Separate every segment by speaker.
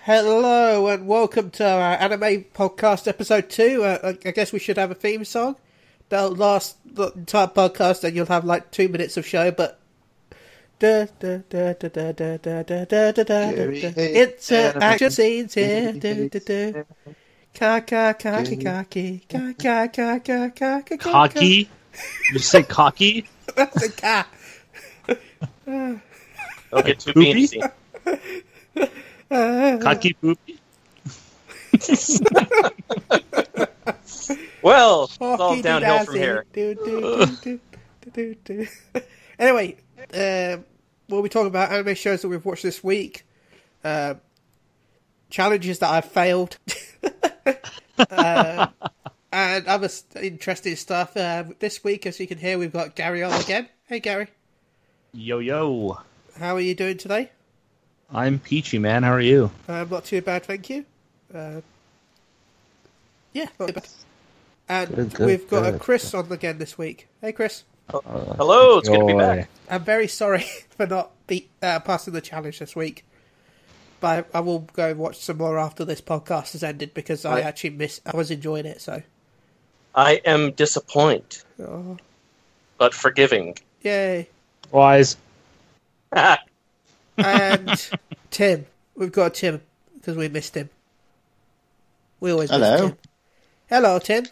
Speaker 1: Hello and welcome to our anime podcast episode 2. I guess we should have a theme song. That'll last the entire podcast and you'll have like 2 minutes of show, but... It's action scenes here.
Speaker 2: Cocky? You say cocky?
Speaker 1: That's a cat.
Speaker 3: Don't get too beansy.
Speaker 2: Cocky poopy?
Speaker 3: Well, it's all downhill from here.
Speaker 1: Anyway, we'll be talking about anime shows that we've watched this week. Challenges that I've failed. And other interesting stuff. This week, as you can hear, we've got Garri on again. Hey, Garri.
Speaker 2: Yo, yo.
Speaker 1: How are you doing today?
Speaker 2: I'm peachy, man. How are you?
Speaker 1: Not too bad, thank you. Yeah, not too bad. And we've got a Chris on again this week. Hey, Chris.
Speaker 3: Hello, it's good to be back.
Speaker 1: I'm very sorry for not passing the challenge this week. But I will go and watch some more after this podcast has ended because I actually I was enjoying it, so.
Speaker 3: I am disappointed, but forgiving.
Speaker 1: Yay.
Speaker 2: Wise.
Speaker 1: And Tim. We've got Tim because we missed him. We always miss Tim. Hello, Tim.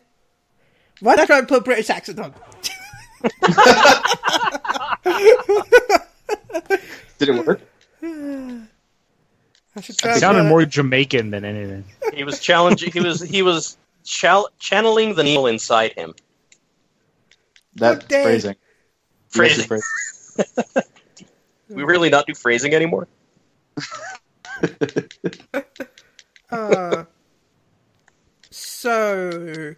Speaker 1: Why don't I try and put a British accent on?
Speaker 4: Did it work?
Speaker 1: I should try.
Speaker 2: It sounded more Jamaican than anything.
Speaker 3: He was challenging. He was channeling the Neil inside him.
Speaker 4: That's phrasing.
Speaker 3: Phrasing. We really not do phrasing anymore?
Speaker 1: So,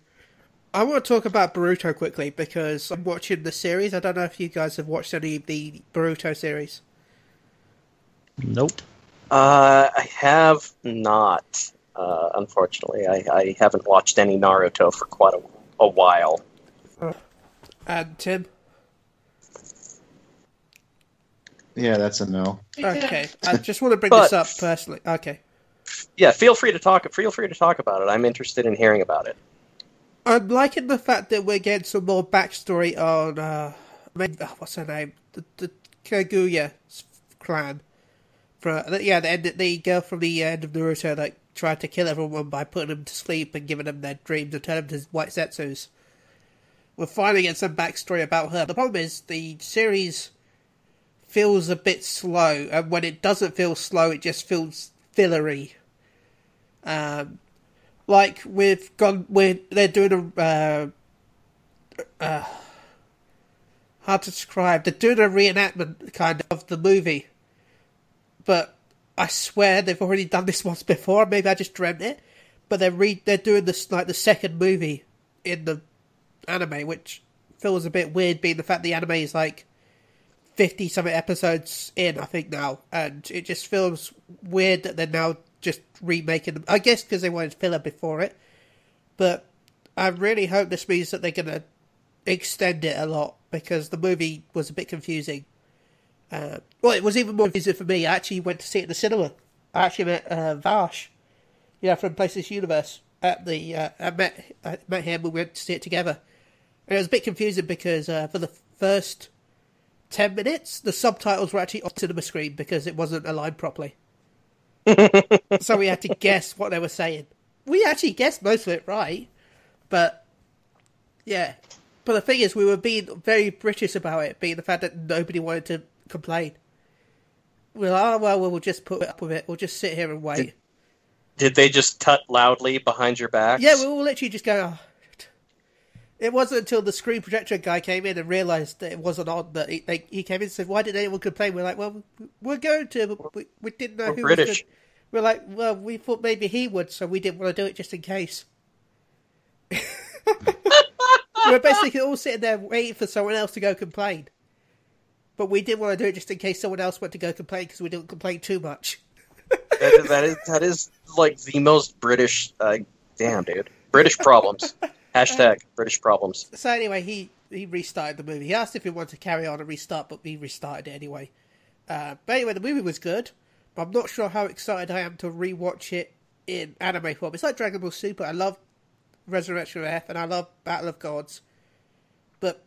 Speaker 1: I want to talk about Boruto quickly because I'm watching the series. I don't know if you guys have watched any of the Boruto series.
Speaker 2: Nope.
Speaker 3: I have not. Unfortunately, I haven't watched any Naruto for quite a while.
Speaker 1: And Tim?
Speaker 4: Yeah, that's a no.
Speaker 1: Okay, I just want to bring this up personally. Okay.
Speaker 3: Yeah, feel free to talk about it. I'm interested in hearing about it.
Speaker 1: I'm liking the fact that we're getting some more backstory on what's her name? The Kaguya clan. The girl from the end of Naruto that tried to kill everyone by putting them to sleep and giving them their dreams and turning them to white zetsus. We're finally getting some backstory about her. The problem is the series feels a bit slow, and when it doesn't feel slow, it just feels fillery. Like they're doing hard to describe. They're doing a reenactment kind of the movie, but I swear they've already done this once before. Maybe I just dreamt it, but they're doing this like the second movie in the anime, which feels a bit weird, being the fact the anime is like 50-something episodes in, I think, now. And it just feels weird that they're now just remaking them. I guess because they wanted filler before it. But I really hope this means that they're going to extend it a lot. Because the movie was a bit confusing. Well, it was even more confusing for me. I actually went to see it in the cinema. I actually met Vash. From PlayStation Universe. I met him. We went to see it together. And it was a bit confusing because for the first 10 minutes, the subtitles were actually on the cinema screen because it wasn't aligned properly. So we had to guess what they were saying. We actually guessed most of it right, but yeah. But the thing is, we were being very British about it, being the fact that nobody wanted to complain. We're like, we'll just put up with it. We'll just sit here and wait.
Speaker 3: Did they just tut loudly behind your back?
Speaker 1: Yeah, we were literally just going, oh. It wasn't until the screen projector guy came in and realised that it wasn't on that he came in and said, why didn't anyone complain? We're like, well, we're going to, but we didn't know who
Speaker 3: British.
Speaker 1: was good. We're like, well, we thought maybe he would, so we didn't want to do it just in case. We're basically all sitting there waiting for someone else to go complain. But we didn't want to do it just in case someone else went to go complain because we didn't complain too much.
Speaker 3: that is like the most British, damn, dude. British problems. Hashtag British problems.
Speaker 1: So anyway, he restarted the movie. He asked if he wanted to carry on and restart, but we restarted it anyway. But anyway, the movie was good. I'm not sure how excited I am to rewatch it in anime form. It's like Dragon Ball Super. I love Resurrection of F and I love Battle of Gods. But,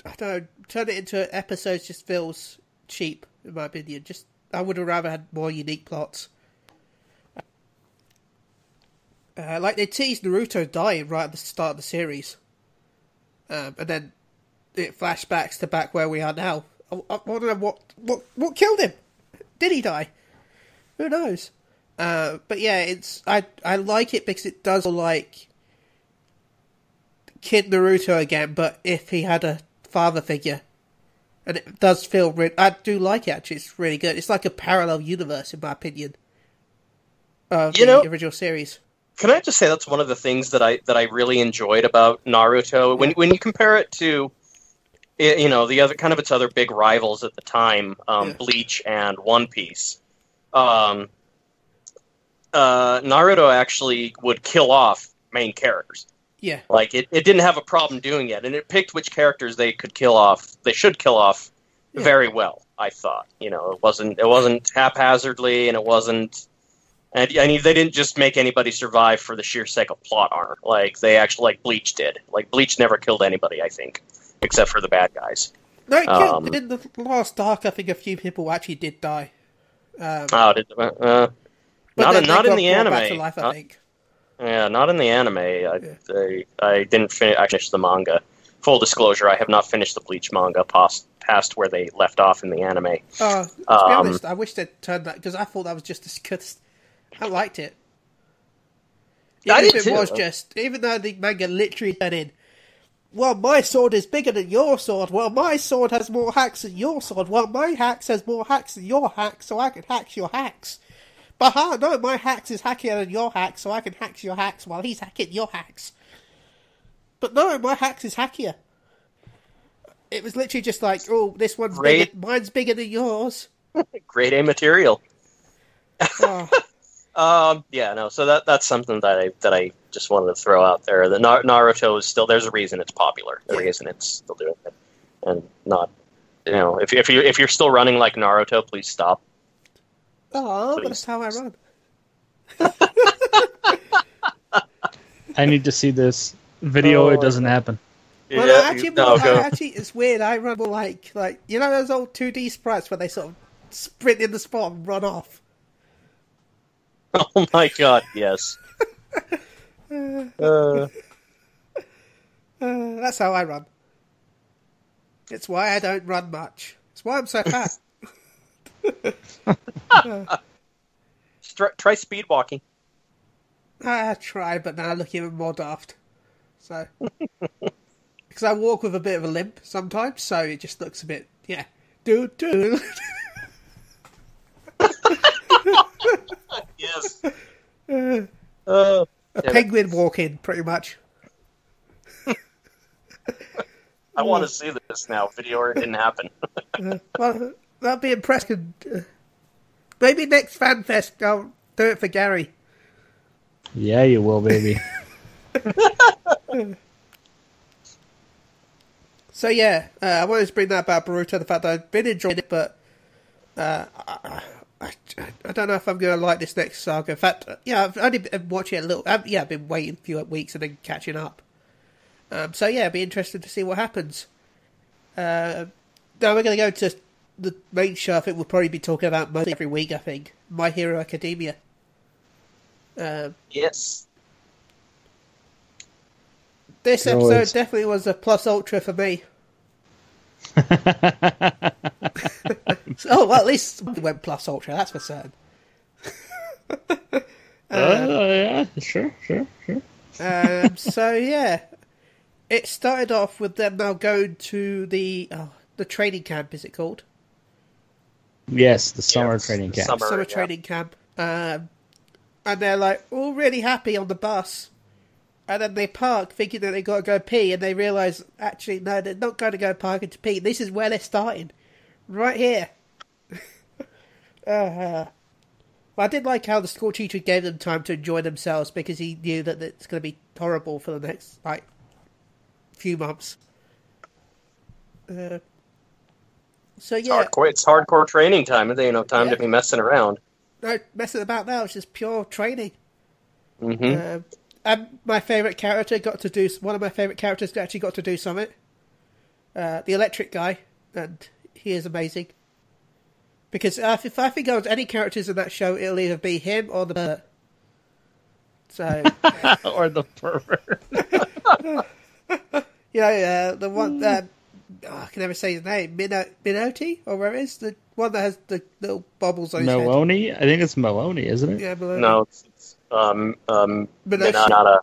Speaker 1: I don't know, turn it into episodes just feels cheap, in my opinion. I would have rather had more unique plots. Like, they teased Naruto dying right at the start of the series. And then it flashbacks to back where we are now. I want to know what killed him. Did he die? Who knows? But yeah, I like it because it does feel like Kid Naruto again, but if he had a father figure. And it does feel I do like it, actually. It's really good. It's like a parallel universe, in my opinion, of the original series.
Speaker 3: Can I just say that's one of the things that I really enjoyed about Naruto? When you compare it to, the other kind of its other big rivals at the time, Bleach and One Piece, Naruto actually would kill off main characters.
Speaker 1: Yeah.
Speaker 3: Like, it didn't have a problem doing it, and it picked which characters they should kill off very well, I thought. It wasn't haphazardly, and it wasn't... And they didn't just make anybody survive for the sheer sake of plot armor. Like, they actually, like Bleach did. Like, Bleach never killed anybody, I think, except for the bad guys.
Speaker 1: No, it killed. In the last arc, I think a few people actually did die.
Speaker 3: Not in the anime.
Speaker 1: Back to life, I think.
Speaker 3: Yeah, not in the anime. I didn't finish the manga. Full disclosure, I have not finished the Bleach manga past where they left off in the anime.
Speaker 1: To be honest, I wish they'd turned that, because I thought that was just as good. I liked it. Even though the manga literally turned in, well, my sword is bigger than your sword. Well, my sword has more hacks than your sword. Well, my hacks has more hacks than your hacks, so I can hack your hacks. But no, my hacks is hackier than your hacks, so I can hack your hacks while he's hacking your hacks. But no, my hacks is hackier. It was literally just like, oh, this one's bigger, mine's bigger than yours.
Speaker 3: Grade A material.
Speaker 1: Oh.
Speaker 3: So that's something that I just wanted to throw out there. The Naruto is still, there's a reason it's popular. The reason it's still doing it, and not, if you're still running like Naruto, please stop.
Speaker 1: Oh, but that's how I run.
Speaker 2: I need to see this video. It doesn't happen.
Speaker 1: Well, actually, it's weird. I run more like those old 2D sprites where they sort of sprint in the spot and run off.
Speaker 3: Oh my god, yes.
Speaker 1: That's how I run. It's why I don't run much. It's why I'm so fat.
Speaker 3: Try speed walking.
Speaker 1: I tried, but now I look even more daft. So, because I walk with a bit of a limp sometimes, so it just looks a bit, do.
Speaker 3: Yes.
Speaker 1: A penguin walking, pretty much.
Speaker 3: I want to see this now. Video or it didn't happen.
Speaker 1: Well, that'd be impressive. Maybe next FanFest I'll do it for Garri.
Speaker 2: Yeah, you will, baby.
Speaker 1: So I wanted to bring that about Boruto, the fact that I've been enjoying it, but I don't know if I'm going to like this next saga. In fact, I've only been watching it a little. I've been waiting a few weeks and then catching up. It'd be interesting to see what happens. Now we're going to go to the main show. I think we'll probably be talking about most every week. I think My Hero Academia.
Speaker 3: Yes.
Speaker 1: This episode definitely was a plus ultra for me. At least it went plus ultra. That's for certain.
Speaker 2: Yeah, sure.
Speaker 1: It started off with them now going to the training camp. Is it called?
Speaker 2: Yes, the summer training camp.
Speaker 1: Summer training camp. And they're like all really happy on the bus. And then they park thinking that they got to go pee, and they realise, actually, no, they're not going to go parking to pee. This is where they're starting. Right here. Well, I did like how the school teacher gave them time to enjoy themselves, because he knew that it's going to be horrible for the next, few months.
Speaker 3: It's hardcore training time. They ain't no time to be messing around.
Speaker 1: no messing about now. It's just pure training.
Speaker 3: Mm-hmm.
Speaker 1: And my favourite character one of my favourite characters actually got to do something. The electric guy, and he is amazing. Because if I think of any characters in that show, it'll either be him or the pervert. So,
Speaker 2: or the pervert.
Speaker 1: The one I can never say his name. Minotti, or where it is, the one that has the little bubbles on his head.
Speaker 2: Maloney? I think it's Maloney, isn't it?
Speaker 1: Yeah, Maloney.
Speaker 3: No, it's Minata,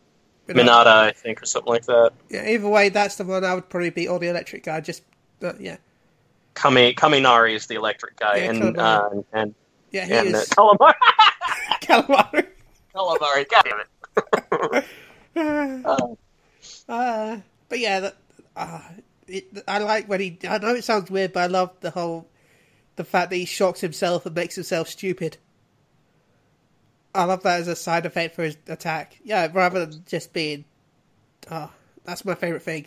Speaker 3: I think, or something like that.
Speaker 1: Yeah, either way, that's the one I would probably be, or the electric guy. Yeah.
Speaker 3: Kaminari is the electric guy,
Speaker 1: Yeah,
Speaker 3: and
Speaker 1: he
Speaker 3: and
Speaker 1: is
Speaker 3: Calamari.
Speaker 1: Calamari.
Speaker 3: Calamari, God damn it.
Speaker 1: But yeah, I like when he. I know it sounds weird, but I love the fact that he shocks himself and makes himself stupid. I love that as a side effect for his attack. Yeah, rather than just being. That's my favorite thing.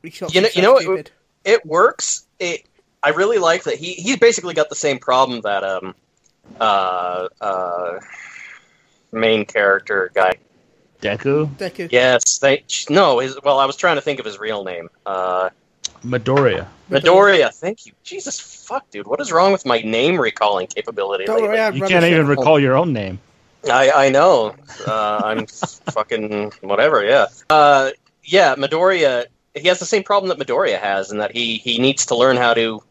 Speaker 1: He shocks himself stupid.
Speaker 3: It works. I really like that he's basically got the same problem that main character guy.
Speaker 2: Deku?
Speaker 3: Yes, I was trying to think of his real name.
Speaker 2: Midoriya.
Speaker 3: Thank you. Jesus fuck, dude. What is wrong with my name recalling capability?
Speaker 1: Don't worry,
Speaker 2: You can't even recall your own name.
Speaker 3: I know. I'm fucking whatever, yeah. Midoriya, he has the same problem that Midoriya has, in that he needs to learn how to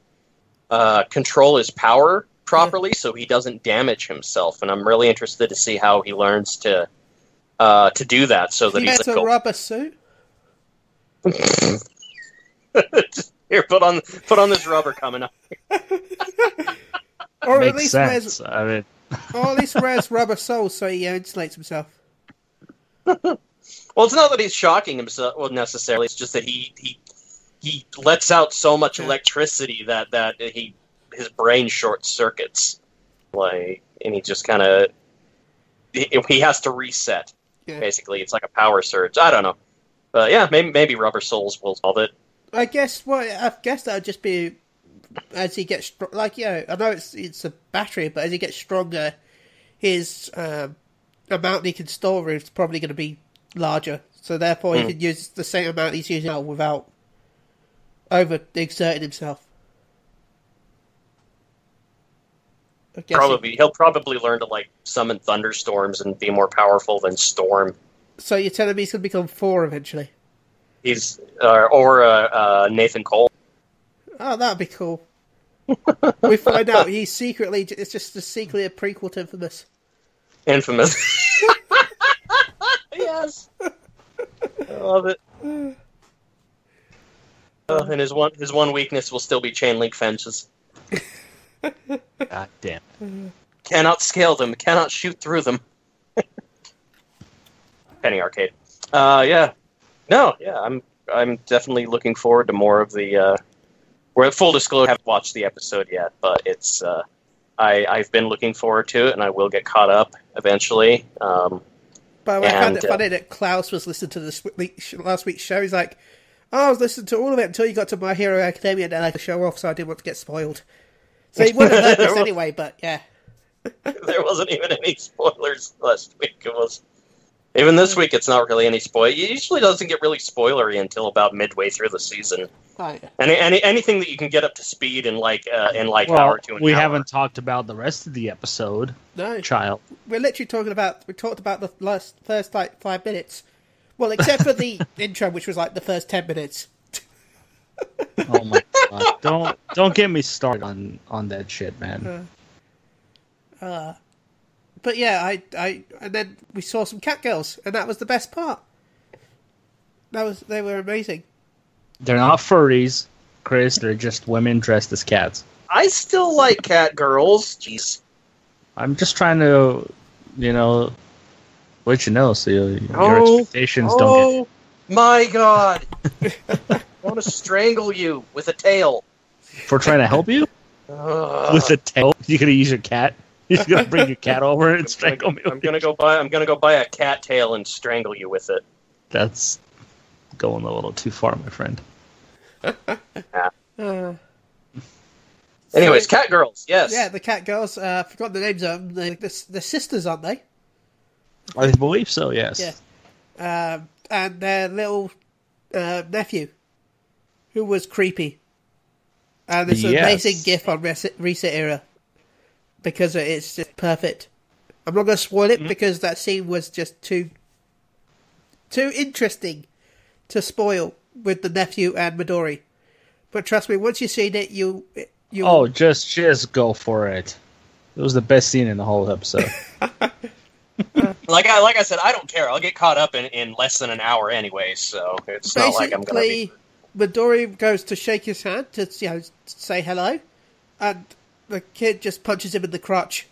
Speaker 3: control his power properly so he doesn't damage himself. And I'm really interested to see how he learns to do that so that he's
Speaker 1: a rubber suit.
Speaker 3: Here, put on this rubber coming up.
Speaker 1: Or
Speaker 2: Makes
Speaker 1: at least
Speaker 2: sense.
Speaker 1: wears rubber soles so he insulates himself.
Speaker 3: Well, it's not that he's shocking himself necessarily. It's just that he lets out so much electricity that his brain short circuits, and he just kind of he has to reset. Yeah. Basically, it's like a power surge. I don't know, but yeah, maybe rubber soles will solve it.
Speaker 1: I guess that would just be as he gets I know it's a battery, but as he gets stronger, his amount he can store is probably going to be larger. So therefore, he can use the same amount he's using now without over-exerting himself.
Speaker 3: He'll probably learn to summon thunderstorms and be more powerful than Storm.
Speaker 1: So you're telling me he's going to become 4 eventually?
Speaker 3: He's or Nathan Cole.
Speaker 1: Oh, that'd be cool. We find out it's just secretly a prequel to Infamous.
Speaker 3: Yes. I love it. And his one weakness will still be chain link fences.
Speaker 2: God damn.
Speaker 3: Cannot scale them. Cannot shoot through them. Penny Arcade. Yeah. No. Yeah. I'm definitely looking forward to more of the. We're at full disclosure. I haven't watched the episode yet, but it's. I've been looking forward to it, and I will get caught up eventually.
Speaker 1: But I found it funny that Klaus was listening to last week's show. He's like, I was listening to all of it until you got to My Hero Academia, and then I had to show off, so I didn't want to get spoiled. So he would have heard this anyway, but yeah.
Speaker 3: There wasn't even any spoilers last week. It was even this week. It's not really any spoil. It usually doesn't get really spoilery until about midway through the season.
Speaker 1: Oh, yeah.
Speaker 3: Anything that you can get up to speed in hour to an
Speaker 2: we
Speaker 3: hour.
Speaker 2: haven't talked about the rest of the episode.
Speaker 1: No,
Speaker 2: child.
Speaker 1: We're literally we talked about the first 5 minutes. Well, except for the intro, which was the first 10 minutes.
Speaker 2: Oh my god! Don't get me started on that shit, man.
Speaker 1: But yeah, and then we saw some cat girls, and that was the best part. They were amazing.
Speaker 2: They're not furries, Chris. They're just women dressed as cats.
Speaker 3: I still like cat girls. Jeez.
Speaker 2: I'm just trying to, let you know so your expectations don't get.
Speaker 3: My God! I want to strangle you with a tail.
Speaker 2: For trying to help you? With a tail? You're gonna use your cat? You're gonna bring your cat over and strangle me?
Speaker 3: I'm gonna go buy a cat tail and strangle you with it.
Speaker 2: That's going a little too far, my friend.
Speaker 1: So
Speaker 3: Anyways, cat girls. Yes.
Speaker 1: Yeah, the cat girls. I forgot the names of them. They're sisters, aren't they?
Speaker 2: I believe so. Yes.
Speaker 1: Yeah. And their little nephew, who was creepy. And it's an amazing gif on Reset Era. Because it's just perfect. I'm not going to spoil it because that scene was just too interesting to spoil with the nephew and Midori. But trust me, once you've seen it, you
Speaker 2: just go for it. It was the best scene in the whole episode.
Speaker 3: Like I said, I don't care. I'll get caught up in less than an hour anyway, so it's not like I'm going to be...
Speaker 1: Midori goes to shake his hand to say hello, and the kid just punches him in the crotch.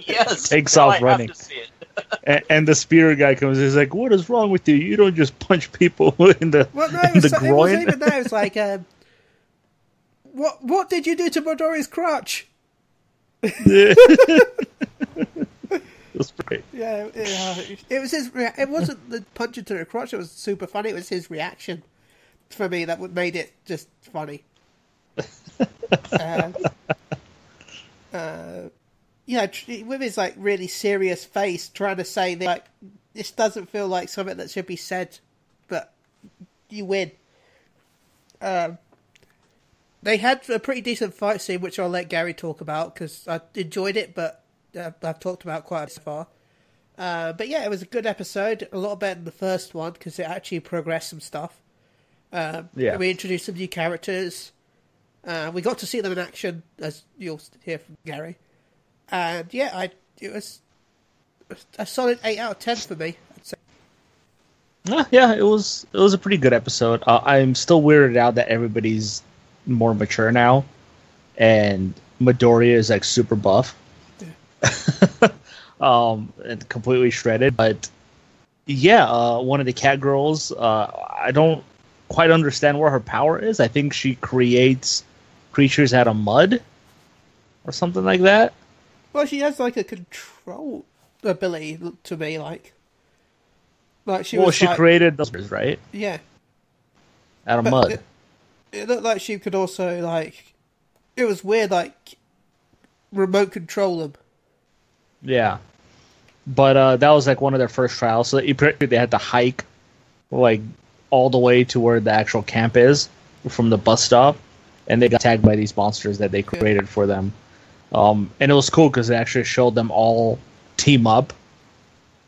Speaker 3: Yes.
Speaker 2: Takes off running. And the spear guy comes in. He's like, "What is wrong with you? You don't just punch people in the groin."
Speaker 1: It wasn't even that. It was like, what did you do to Midori's crotch?
Speaker 2: That's great.
Speaker 1: Yeah, it was his. It wasn't the punch into the crotch that was super funny. It was his reaction for me that made it just funny. With his like really serious face, trying to say that like this doesn't feel like something that should be said, but you win. They had a pretty decent fight scene, which I'll let Garri talk about because I enjoyed it, but I've talked about quite a bit so far. But yeah, it was a good episode, a lot better than the first one because it actually progressed some stuff. We introduced some new characters. We got to see them in action, as you'll hear from Garri. And yeah, it was a solid 8 out of 10 for me, I'd say.
Speaker 2: Yeah, it was a pretty good episode. I'm still weirded out that everybody's more mature now, and Midoriya is like super buff, and completely shredded. But yeah, one of the cat girls, I don't quite understand where her power is. I think she creates creatures out of mud or something like that.
Speaker 1: Well, she has like a control ability to me, like she was. Well,
Speaker 2: she created those, right?
Speaker 1: Yeah,
Speaker 2: out of mud.
Speaker 1: It looked like she could also like. It was weird, like remote control them.
Speaker 2: Yeah, but that was like one of their first trials. So they had to hike like all the way to where the actual camp is from the bus stop, and they got tagged by these monsters that they created for them. And it was cool because it actually showed them all team up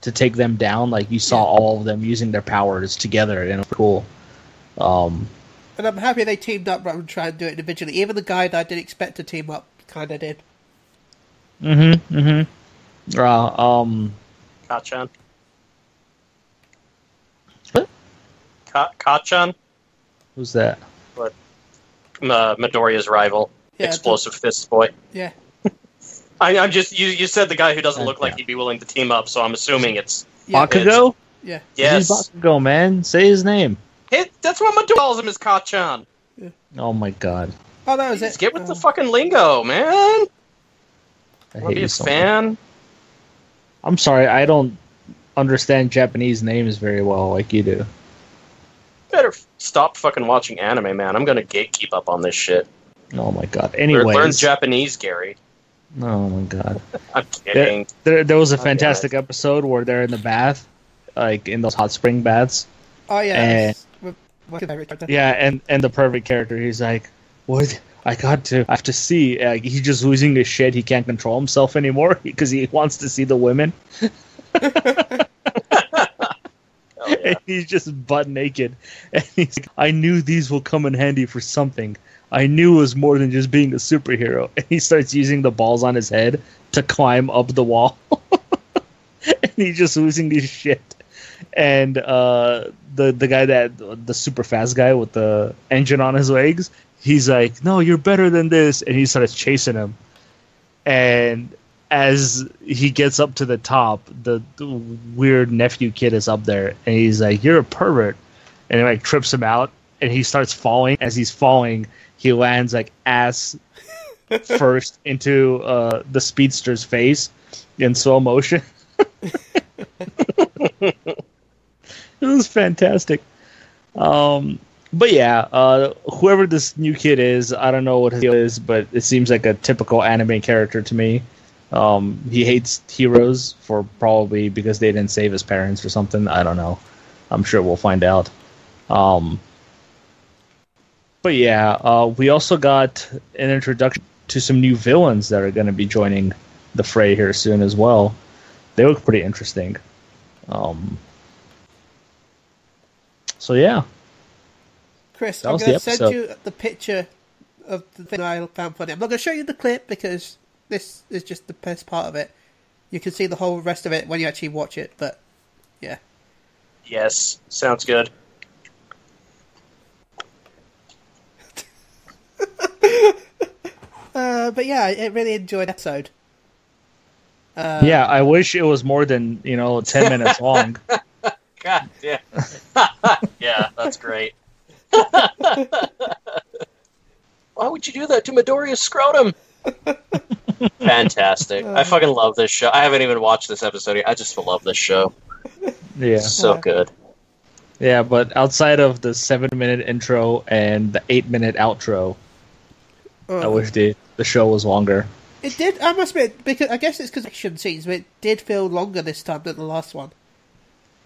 Speaker 2: to take them down. Like you saw all of them using their powers together, and it was cool.
Speaker 1: And I'm happy they teamed up rather than try and do it individually. Even the guy that I didn't expect to team up kind of did.
Speaker 3: Kachan.
Speaker 2: What?
Speaker 3: Kachan?
Speaker 2: Who's that?
Speaker 3: What? Midoriya's rival. Yeah, Explosive Fist Boy.
Speaker 1: Yeah.
Speaker 3: I'm just... You said the guy who doesn't look like he'd be willing to team up, so I'm assuming it's...
Speaker 2: Bakugo?
Speaker 1: Yeah.
Speaker 3: Yes.
Speaker 2: He's Bakugo, man. Say his name.
Speaker 3: That's what Midoriya calls him, is Kachan.
Speaker 2: Yeah. Oh my god.
Speaker 1: Oh, that was it.
Speaker 3: Get with the fucking lingo, man. I
Speaker 2: hate
Speaker 3: be a fan.
Speaker 2: I'm sorry, I don't understand Japanese names very well like you do.
Speaker 3: Better stop fucking watching anime, man. I'm gonna gatekeep up on this shit.
Speaker 2: Oh my god. Anyways.
Speaker 3: Learn Japanese, Garri.
Speaker 2: Oh my god.
Speaker 3: I'm kidding.
Speaker 2: There was a fantastic episode where they're in the bath, like in those hot spring baths.
Speaker 1: Oh yeah.
Speaker 2: And, and the perfect character, he's like, "What? I have to see." He's just losing his shit. He can't control himself anymore because he wants to see the women. And he's just butt naked. And he's like, "I knew these will come in handy for something. I knew it was more than just being a superhero." And he starts using the balls on his head to climb up the wall. And he's just losing his shit. And the guy the super fast guy with the engine on his legs, he's like, "No, you're better than this," and he starts chasing him. And as he gets up to the top, the weird nephew kid is up there, and he's like, "You're a pervert," and he like trips him out, and he starts falling. As he's falling, he lands like ass first into the speedster's face in slow motion. It was fantastic. But But yeah, whoever this new kid is, I don't know what his deal is, but it seems like a typical anime character to me. He hates heroes for probably because they didn't save his parents or something. I don't know. I'm sure we'll find out. But yeah, we also got an introduction to some new villains that are going to be joining the fray here soon as well. They look pretty interesting. So yeah.
Speaker 1: Chris, I'm going to send you the picture of the thing I found funny. I'm not going to show you the clip because this is just the best part of it. You can see the whole rest of it when you actually watch it, but yeah.
Speaker 3: Yes, sounds good.
Speaker 1: But yeah, I really enjoyed the episode.
Speaker 2: Yeah, I wish it was more than 10 minutes long.
Speaker 3: God damn. Yeah, that's great. Why would you do that to Midoriya's scrotum? Fantastic. I fucking love this show. I haven't even watched this episode yet. I just love this show.
Speaker 2: Yeah.
Speaker 3: So good.
Speaker 2: Yeah, but outside of the 7-minute intro and the 8-minute outro, I wish the show was longer.
Speaker 1: It did, I must admit, because I guess it's because action scenes, but it did feel longer this time than the last one.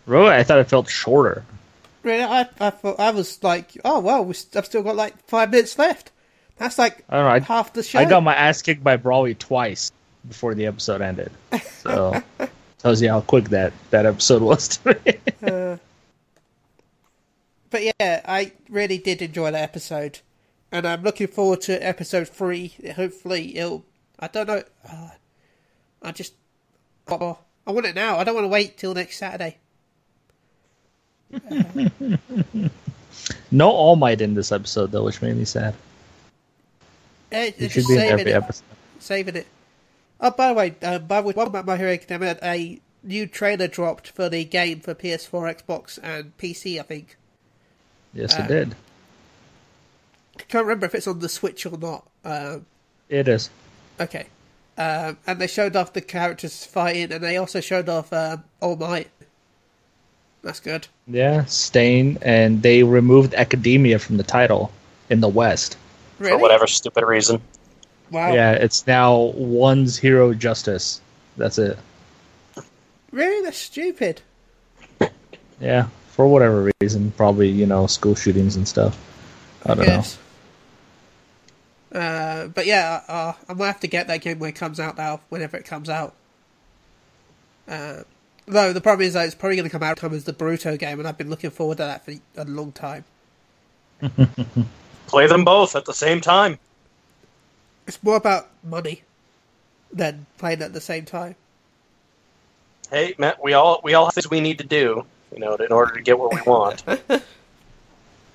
Speaker 2: Really? I thought it felt shorter.
Speaker 1: Really? I thought, I was like, oh well, I've still got like 5 minutes left. That's like half the show.
Speaker 2: I got my ass kicked by Brawley twice before the episode ended. So tells you how quick that episode was to me.
Speaker 1: But yeah, I really did enjoy that episode. And I'm looking forward to episode 3. Hopefully it'll... I don't know. I want it now. I don't want to wait till next Saturday.
Speaker 2: No All Might in this episode, though, which made me sad.
Speaker 1: It
Speaker 2: should be in every episode.
Speaker 1: Saving it. Oh, by the way, what about My Hero Academia? A new trailer dropped for the game for PS4, Xbox, and PC, I think.
Speaker 2: Yes, it did.
Speaker 1: I can't remember if it's on the Switch or not.
Speaker 2: It is.
Speaker 1: Okay. And they showed off the characters fighting, and they also showed off All Might. That's good.
Speaker 2: Yeah, Stain, and they removed Academia from the title in the West.
Speaker 1: Really?
Speaker 3: For whatever stupid reason.
Speaker 1: Wow.
Speaker 2: Yeah, it's now One's Hero Justice. That's it.
Speaker 1: Really? That's stupid.
Speaker 2: Yeah, for whatever reason. Probably, school shootings and stuff. I don't know.
Speaker 1: But yeah, I'm going to have to get that game when it comes out now, whenever it comes out. Though the problem is that it's probably going to come out as the Boruto game, and I've been looking forward to that for a long time.
Speaker 3: Play them both at the same time.
Speaker 1: It's more about money than playing at the same time.
Speaker 3: Hey, Matt, we all have things we need to do, in order to get what we want.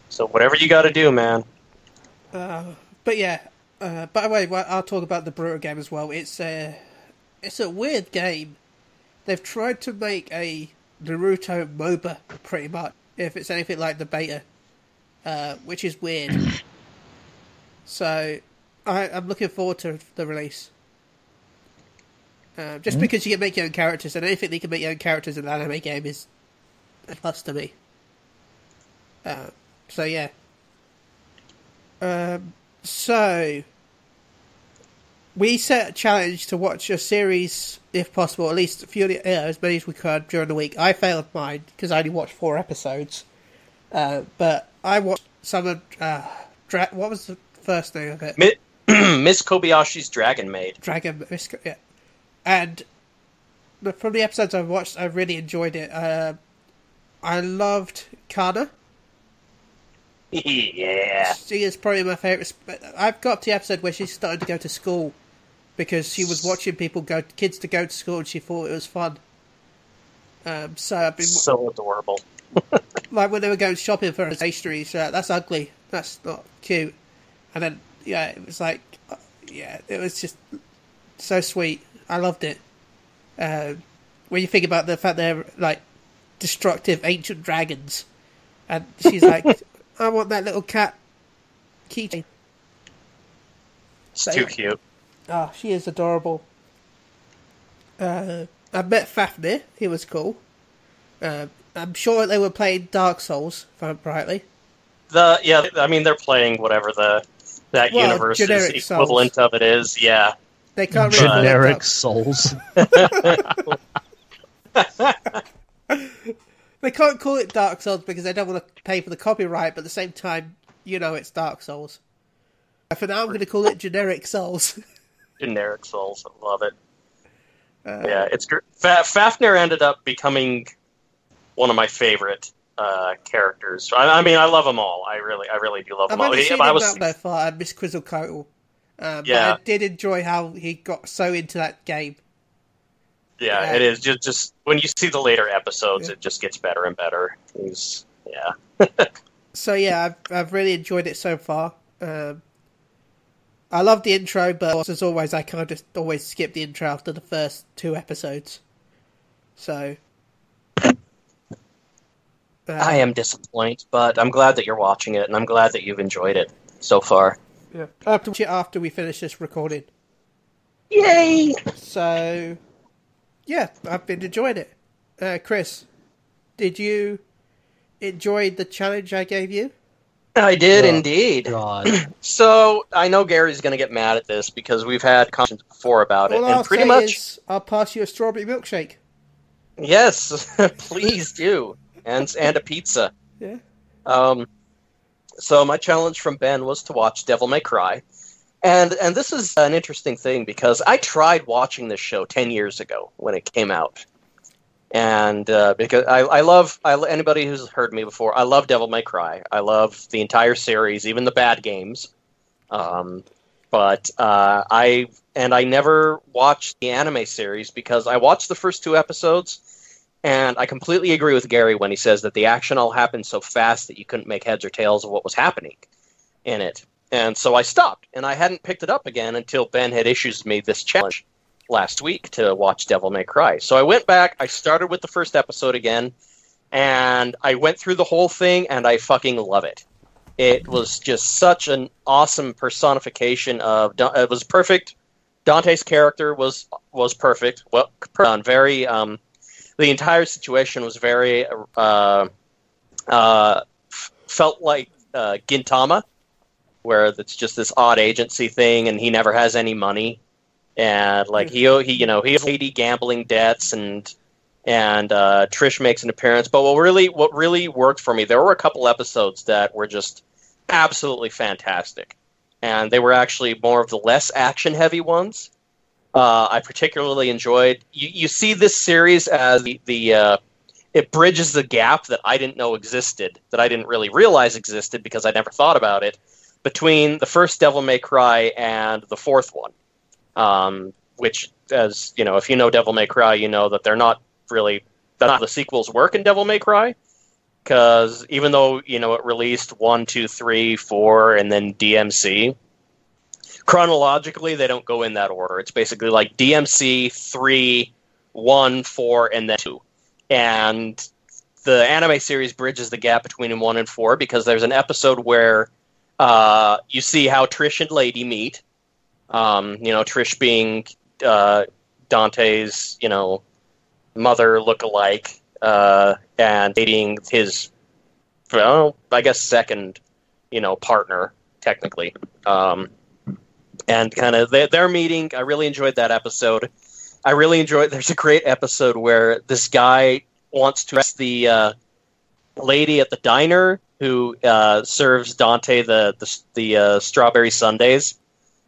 Speaker 3: So whatever you got to do, man.
Speaker 1: But yeah, by the way, I'll talk about the Boruto game as well. It's a weird game. They've tried to make a Naruto MOBA, pretty much, if it's anything like the beta, which is weird. So, I'm looking forward to the release. Just because you can make your own characters, and anything you can make your own characters in an anime game is a plus to me. So yeah. So, we set a challenge to watch a series, if possible, at least as many as we could during the week. I failed mine, because I only watched 4 episodes. But I watched some of... what was the first name of it?
Speaker 3: Miss Kobayashi's Dragon Maid.
Speaker 1: Yeah. And from the episodes I've watched, I really enjoyed it. I loved Kana.
Speaker 3: Yeah.
Speaker 1: She is probably my favourite. I've got to the episode where she's starting to go to school because she was watching kids to go to school, and she thought it was fun. So I've been
Speaker 3: so adorable.
Speaker 1: like when they were going shopping for her stationery. So that's ugly. That's not cute. And then it was like, it was just so sweet. I loved it. When you think about the fact they're like destructive ancient dragons, and she's like, I want that little cat keychain.
Speaker 3: It's too cute.
Speaker 1: Oh, she is adorable. I met Fafnir. He was cool. I'm sure they were playing Dark Souls, if I remember rightly.
Speaker 3: I mean, they're playing whatever that universe's
Speaker 1: generic
Speaker 3: equivalent
Speaker 1: Souls.
Speaker 3: of it is. Yeah.
Speaker 1: They can't really
Speaker 2: Generic Souls.
Speaker 1: They can't call it Dark Souls because they don't want to pay for the copyright, but at the same time, it's Dark Souls. For now, I'm going to call it Generic Souls.
Speaker 3: Generic Souls. I love it. Yeah, it's great. Fafnir ended up becoming one of my favorite characters. I mean, I love them all. I really do love them all.
Speaker 1: I've only seen him out there far. I miss Quetzalcoatl. But I did enjoy how he got so into that game.
Speaker 3: Yeah, it is. Just when you see the later episodes, it just gets better and better.
Speaker 1: So yeah, I've really enjoyed it so far. I love the intro, but as always, I can't just always skip the intro after the first 2 episodes. So
Speaker 3: I am disappointed, but I'm glad that you're watching it, and I'm glad that you've enjoyed it so far.
Speaker 1: Yeah, I'll watch it after we finish this recording.
Speaker 3: Yay!
Speaker 1: So yeah, I've been enjoying it. Chris, did you enjoy the challenge I gave you?
Speaker 3: I did indeed.
Speaker 2: God.
Speaker 3: So I know Gary's going to get mad at this because we've had conversations before about it, and pretty much
Speaker 1: I'll pass you a strawberry milkshake.
Speaker 3: Yes, please do, and a pizza.
Speaker 1: Yeah.
Speaker 3: So my challenge from Ben was to watch Devil May Cry, and this is an interesting thing because I tried watching this show 10 years ago when it came out. And because I love anybody who's heard me before, I love Devil May Cry. I love the entire series, even the bad games. But I never watched the anime series because I watched the first 2 episodes, and I completely agree with Gary when he says that the action all happened so fast that you couldn't make heads or tails of what was happening in it. And so I stopped, and I hadn't picked it up again until Ben had issued me this challenge last week to watch Devil May Cry. So I went back, I started with the first episode again, and I went through the whole thing, and I fucking love it. It was just such an awesome personification of... It was perfect. Dante's character was perfect. Well, very... the entire situation was very... felt like Gintama, where it's just this odd agency thing, and he never has any money. And like he has 80 gambling debts, and Trish makes an appearance. But what really worked for me, there were a couple episodes that were just absolutely fantastic, and they were actually more of the less action heavy ones. I particularly enjoyed. You see this series as it bridges the gap that I didn't know existed, that I didn't really realize existed because I never thought about it, between the first Devil May Cry and the 4th one. Which, as you know, if you know Devil May Cry, you know that that's not how the sequels work in Devil May Cry. Because even though, it released 1, 2, 3, 4, and then DMC, chronologically, they don't go in that order. It's basically like DMC, 3, 1, 4, and then 2. And the anime series bridges the gap between 1 and 4 because there's an episode where you see how Trish and Lady meet. Trish being Dante's, mother look-alike, and dating his, I guess, second, partner, technically. And kind of their meeting, I really enjoyed that episode. There's a great episode where this guy wants to ask the lady at the diner who serves Dante the strawberry sundaes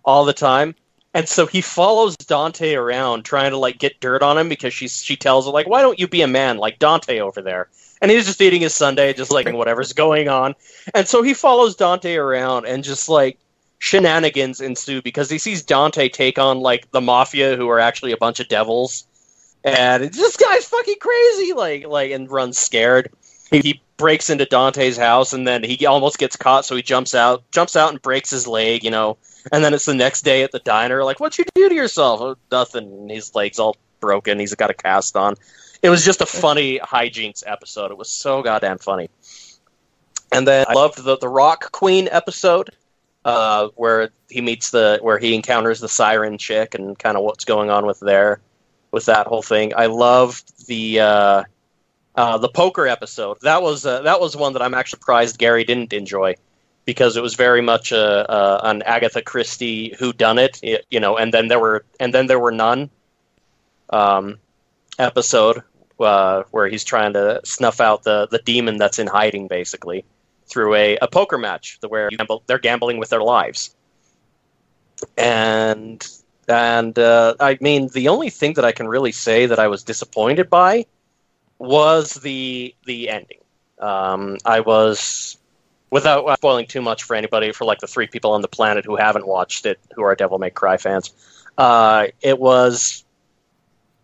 Speaker 3: all the time, and so he follows Dante around trying to get dirt on him because she tells him why don't you be a man like Dante over there, and he's just eating his sundae, just whatever's going on, and so he follows Dante around, and just shenanigans ensue because he sees Dante take on the mafia, who are actually a bunch of devils, and this guy's fucking crazy, and runs scared. He breaks into Dante's house, and then he almost gets caught, so he jumps out and breaks his leg, And then it's the next day at the diner, what'd you do to yourself? Oh, nothing. His leg's all broken. He's got a cast on. It was just a funny hijinks episode. It was so goddamn funny. And then I loved the Rock Queen episode, where he encounters the siren chick and kind of what's going on with that whole thing. I loved the The poker episode, that was one that I'm actually surprised Garri didn't enjoy, because it was very much an Agatha Christie whodunit, and then there were none episode where he's trying to snuff out the demon that's in hiding, basically, through a poker match where they're gambling with their lives. And I mean, the only thing that I can really say that I was disappointed by was the ending. I was, without spoiling too much for anybody, for like the 3 people on the planet who haven't watched it, who are Devil May Cry fans, it was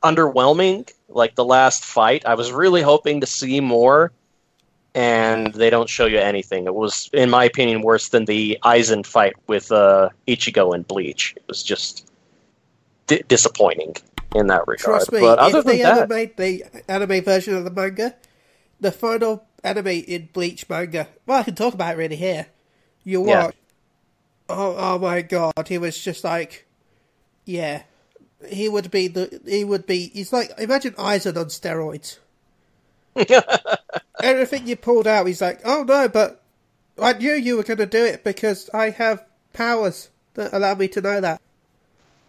Speaker 3: underwhelming. Like the last fight, I was really hoping to see more, and they don't show you anything. It was, in my opinion, worse than the Aizen fight with Ichigo in Bleach. It was just disappointing in that regard.
Speaker 1: Trust me,
Speaker 3: but other
Speaker 1: if
Speaker 3: than
Speaker 1: they
Speaker 3: that,
Speaker 1: ever made the anime version of the manga, the final animated Bleach manga, well, I can talk about it really here. You watch, oh my god, he was just like, yeah, he's like, imagine Aizen on steroids. Everything you pulled out, he's like, oh no, but I knew you were going to do it because I have powers that allow me to know that.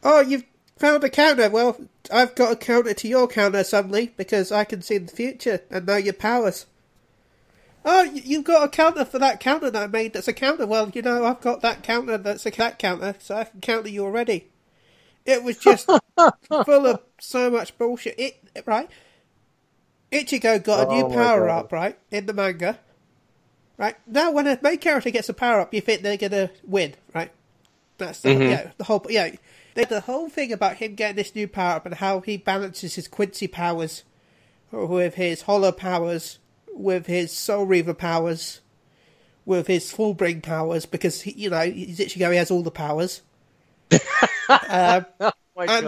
Speaker 1: Oh, you've found a counter. Well, I've got a counter to your counter suddenly because I can see the future and know your powers. Oh, you've got a counter for that counter that I made that's a counter. Well, I've got that counter that's that counter, so I can counter you already. It was just full of so much bullshit. Right? Ichigo got a new power-up, right, in the manga. Right? Now, when a main character gets a power-up, you think they're going to win, right? That's the whole... Yeah, the whole thing about him getting this new power-up and how he balances his Quincy powers with his Hollow powers, with his Soul Reaver powers, with his Fullbring powers, because, he's Ichigo, he has all the powers. And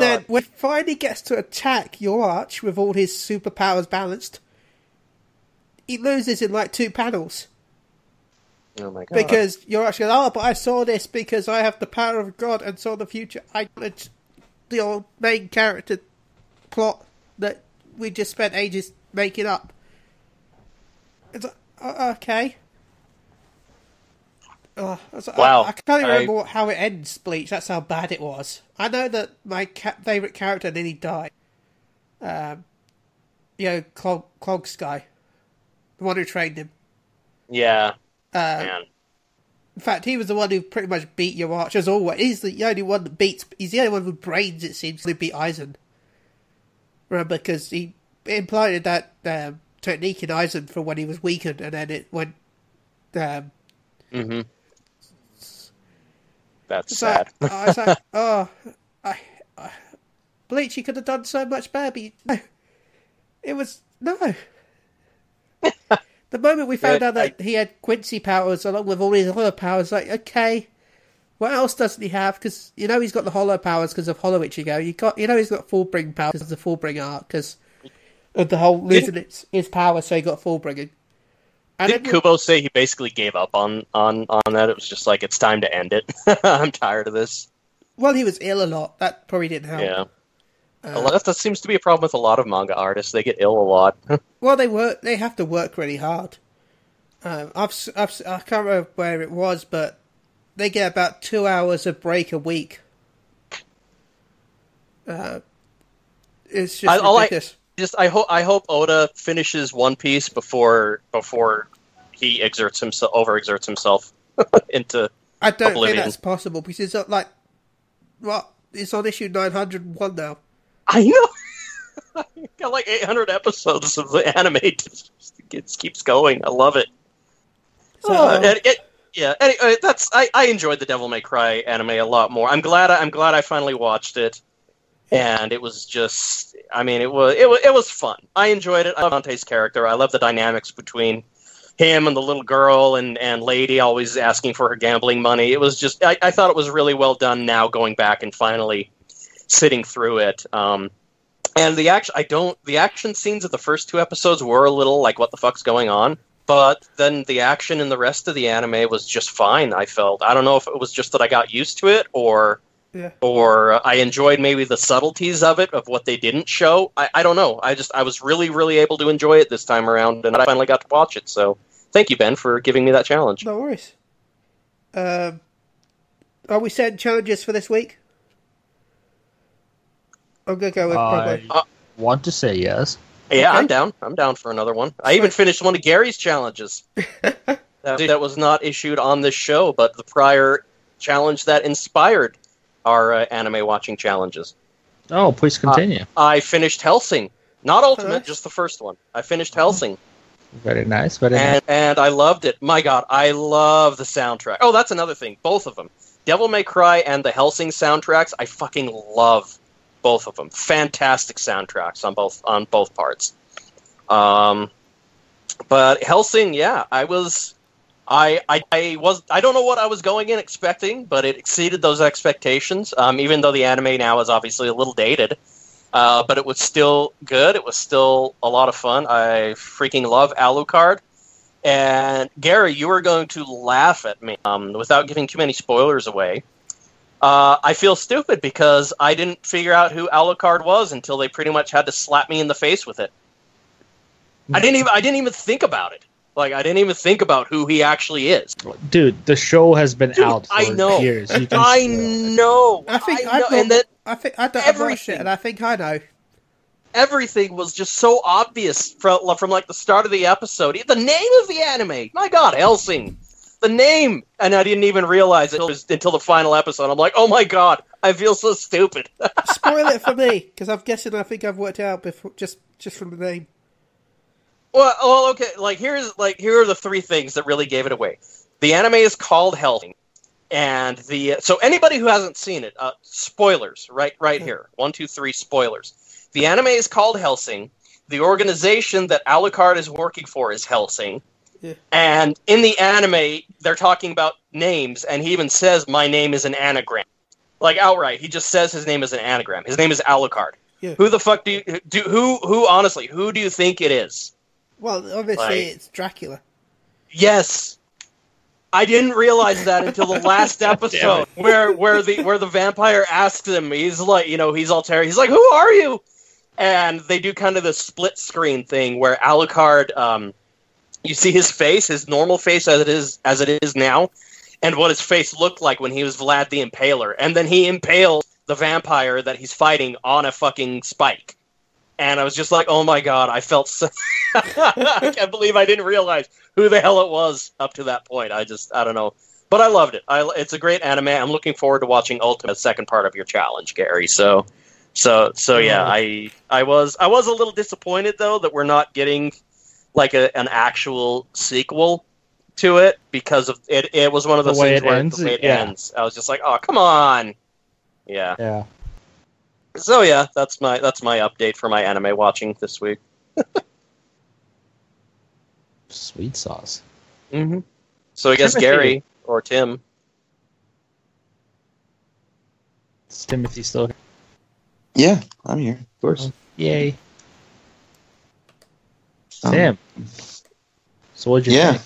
Speaker 1: then when he finally gets to attack your arch with all his superpowers balanced, he loses in like 2 panels.
Speaker 3: Oh my god.
Speaker 1: Because your arch goes, but I saw this because I have the power of God and saw the future. It's the old main character plot that we just spent ages making up. It's like, okay. Wow. I can't even remember how it ends, Bleach. That's how bad it was. I know that my favourite character nearly died. Clogs guy. The one who trained him.
Speaker 3: Yeah. Man.
Speaker 1: In fact, he was the one who pretty much beat your arch, as always. He's the only one that beats... He's the only one with brains, it seems, to beat Aizen. Remember, because he implanted that technique in Aizen for when he was weakened, and then it went...
Speaker 3: That's sad.
Speaker 1: I was like, Bleach, you could have done so much better, but it was... No. The moment we found out that he had Quincy powers along with all his Hollow powers, like, okay, what else doesn't he have? Because, he's got the Hollow powers because of Hollow Ichigo. He's got Fullbring powers because of the Fullbring arc, because of the whole losing his power, so he got Fullbringing.
Speaker 3: Didn't Kubo say he basically gave up on that? It was just like, it's time to end it. I'm tired of this.
Speaker 1: Well, he was ill a lot. That probably didn't help.
Speaker 3: Yeah. That seems to be a problem with a lot of manga artists. They get ill a lot.
Speaker 1: Well, they have to work really hard. I can't remember where it was, but they get about 2 hours of break a week. It's just ridiculous.
Speaker 3: I hope Oda finishes One Piece before he overexerts himself into
Speaker 1: I don't
Speaker 3: oblivion.
Speaker 1: think that's possible because it's like, it's on issue 901 now.
Speaker 3: I know. Got like 800 episodes of the anime. It keeps going. I love it. Anyway, I enjoyed the Devil May Cry anime a lot more. I'm glad I finally watched it, and it was just. I mean, it was fun. I enjoyed it. I love Dante's character. I love the dynamics between him and the little girl and Lady always asking for her gambling money. It was just. I thought it was really well done. Now going back and finally sitting through it. And the action scenes of the first 2 episodes were a little like, what the fuck's going on? But then the action in the rest of the anime was just fine, I felt. I don't know if it was just that I got used to it, or
Speaker 1: Yeah.
Speaker 3: Or I enjoyed maybe the subtleties of it, of what they didn't show. I don't know. I was really, really able to enjoy it this time around, and I finally got to watch it. So thank you, Ben, for giving me that challenge.
Speaker 1: No worries. Are we setting challenges for this week? I'm going to go with probably.
Speaker 2: I want to say yes.
Speaker 3: Yeah,
Speaker 1: Okay.
Speaker 3: I'm down. I'm down for another one. I even finished one of Gary's challenges. that was not issued on this show, but the prior challenge that inspired our anime watching challenges.
Speaker 2: Oh, please continue.
Speaker 3: I finished Hellsing. Not Ultimate,
Speaker 1: Nice.
Speaker 3: just the first one. I finished Hellsing.
Speaker 2: Very nice. Very nice.
Speaker 3: And I loved it. My God, I love the soundtrack. Oh, that's another thing. Both of them. Devil May Cry and the Hellsing soundtracks, I fucking love both of them. Fantastic soundtracks on both parts. But Hellsing, yeah, I don't know what I was going in expecting, but it exceeded those expectations. Even though the anime now is obviously a little dated, but it was still good. It was still a lot of fun. I freaking love Alucard. And Garri, you were going to laugh at me without giving too many spoilers away. I feel stupid because I didn't figure out who Alucard was until they pretty much had to slap me in the face with it. I didn't even think about it. Like, I didn't even think about who he actually is.
Speaker 2: Dude, the show has been out for years. You can
Speaker 3: I know.
Speaker 1: I think
Speaker 3: I know. And that
Speaker 1: I don't watch it, and I think I know.
Speaker 3: everything was just so obvious from like the start of the episode. The name of the anime, my God, Hellsing, the name, and I didn't even realize it until the final episode. I'm like, oh my God, I feel so stupid.
Speaker 1: Spoil it for me, because I'm guessing I think I've worked it out before, just from the name.
Speaker 3: Well, okay. Here are the three things that really gave it away. The anime is called Hellsing, and so anybody who hasn't seen it, spoilers, right here, 1, 2, 3 spoilers. The anime is called Hellsing. The organization that Alucard is working for is Hellsing.
Speaker 1: Yeah.
Speaker 3: And in the anime, they're talking about names, and he even says, "My name is an anagram." Like outright, he just says his name is an anagram. His name is Alucard.
Speaker 1: Yeah.
Speaker 3: Who the fuck who honestly, who do you think it is?
Speaker 1: Well, obviously it's Dracula.
Speaker 3: Yes. I didn't realize that until the last episode where the vampire asks him. He's like, he's all terrified. He's like, "Who are you?" And they do kind of the split screen thing where Alucard, you see his face, his normal face as it is now, and what his face looked like when he was Vlad the Impaler, and then he impales the vampire that he's fighting on a fucking spike. And I was just like, oh my God, I felt so... I can't believe I didn't realize who the hell it was up to that point. I don't know. But I loved it. It's a great anime. I'm looking forward to watching Ultimate, second part of your challenge, Garri. So yeah, I was a little disappointed, though, that we're not getting like an actual sequel to it, because of it was one of those things where the way it ends. I was just like, oh, come on. Yeah.
Speaker 2: Yeah.
Speaker 3: So yeah, that's my update for my anime watching this week.
Speaker 2: Sweet sauce.
Speaker 3: Mm-hmm. So I guess
Speaker 2: Timothy.
Speaker 3: Garri or Tim.
Speaker 2: Is Timothy still here?
Speaker 4: Yeah, I'm here, of course.
Speaker 2: Yay. Tim. So what'd you think?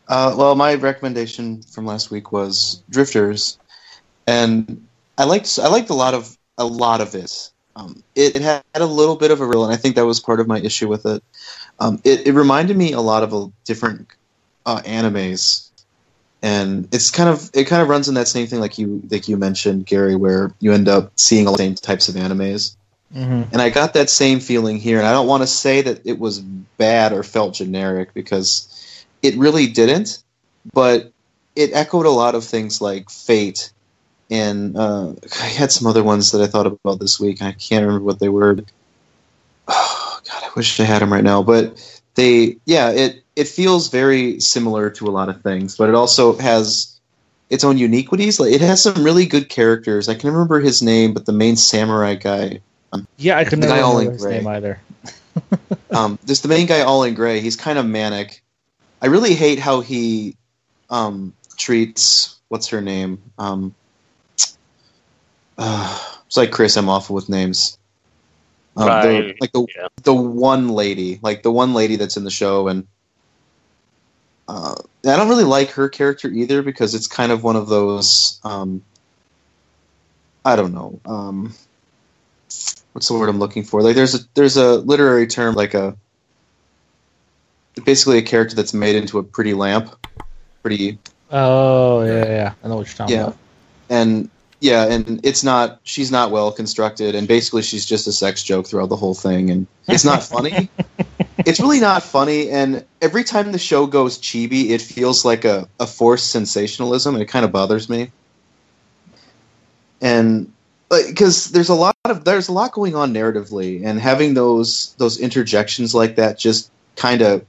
Speaker 4: Well, my recommendation from last week was Drifters, and I liked a lot of it. It had a little bit of a reel, and I think that was part of my issue with it. It reminded me a lot of different animes, and it kind of runs in that same thing like you mentioned, Garri, where you end up seeing all the same types of animes.
Speaker 2: Mm-hmm.
Speaker 4: And I got that same feeling here, and I don't want to say that it was bad or felt generic, because it really didn't, but it echoed a lot of things like Fate, and I had some other ones that I thought about this week, and I can't remember what they were. Oh, God, I wish I had them right now, but it feels very similar to a lot of things, but it also has its own uniquities. Like, it has some really good characters. I can remember his name, but the main samurai guy...
Speaker 2: Yeah, I couldn't remember his name either.
Speaker 4: There's the main guy, all in gray. He's kind of manic. I really hate how he treats... What's her name? It's like Chris, I'm awful with names. The one lady. Like the one lady that's in the show. And I don't really like her character either, because it's kind of one of those... I don't know. What's the word I'm looking for? Like there's a literary term, like basically a character that's made into a pretty lamp. Pretty.
Speaker 2: Oh yeah. I know what you're talking about.
Speaker 4: And she's not well constructed, and basically she's just a sex joke throughout the whole thing, and it's not funny. It's really not funny, and every time the show goes chibi, it feels like a forced sensationalism, and it kind of bothers me. And because there's a lot going on narratively, and having those interjections like that just kind of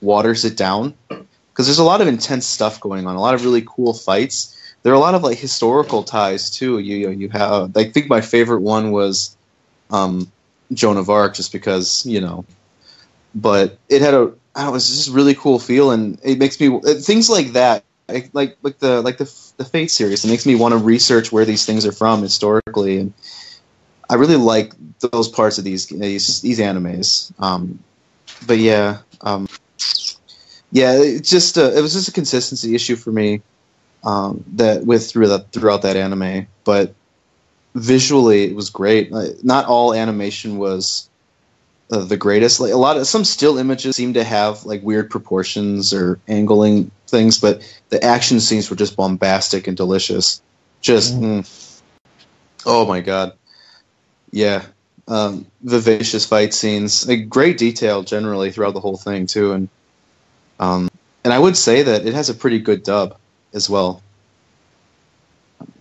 Speaker 4: waters it down, because there's a lot of intense stuff going on, a lot of really cool fights. There are a lot of like historical ties too. You have, I think my favorite one was Joan of Arc, just because, but it had it was just a really cool feel, and it makes me things like that, like the Fate series. It makes me want to research where these things are from historically, and I really like those parts of these animes. But yeah, it was just a consistency issue for me. Throughout that anime, but visually it was great. Not all animation was the greatest. Like some still images seem to have like weird proportions or angling things, but the action scenes were just bombastic and delicious. Oh my god, yeah. Vivacious fight scenes, like great detail generally throughout the whole thing too, and I would say that it has a pretty good dub as well.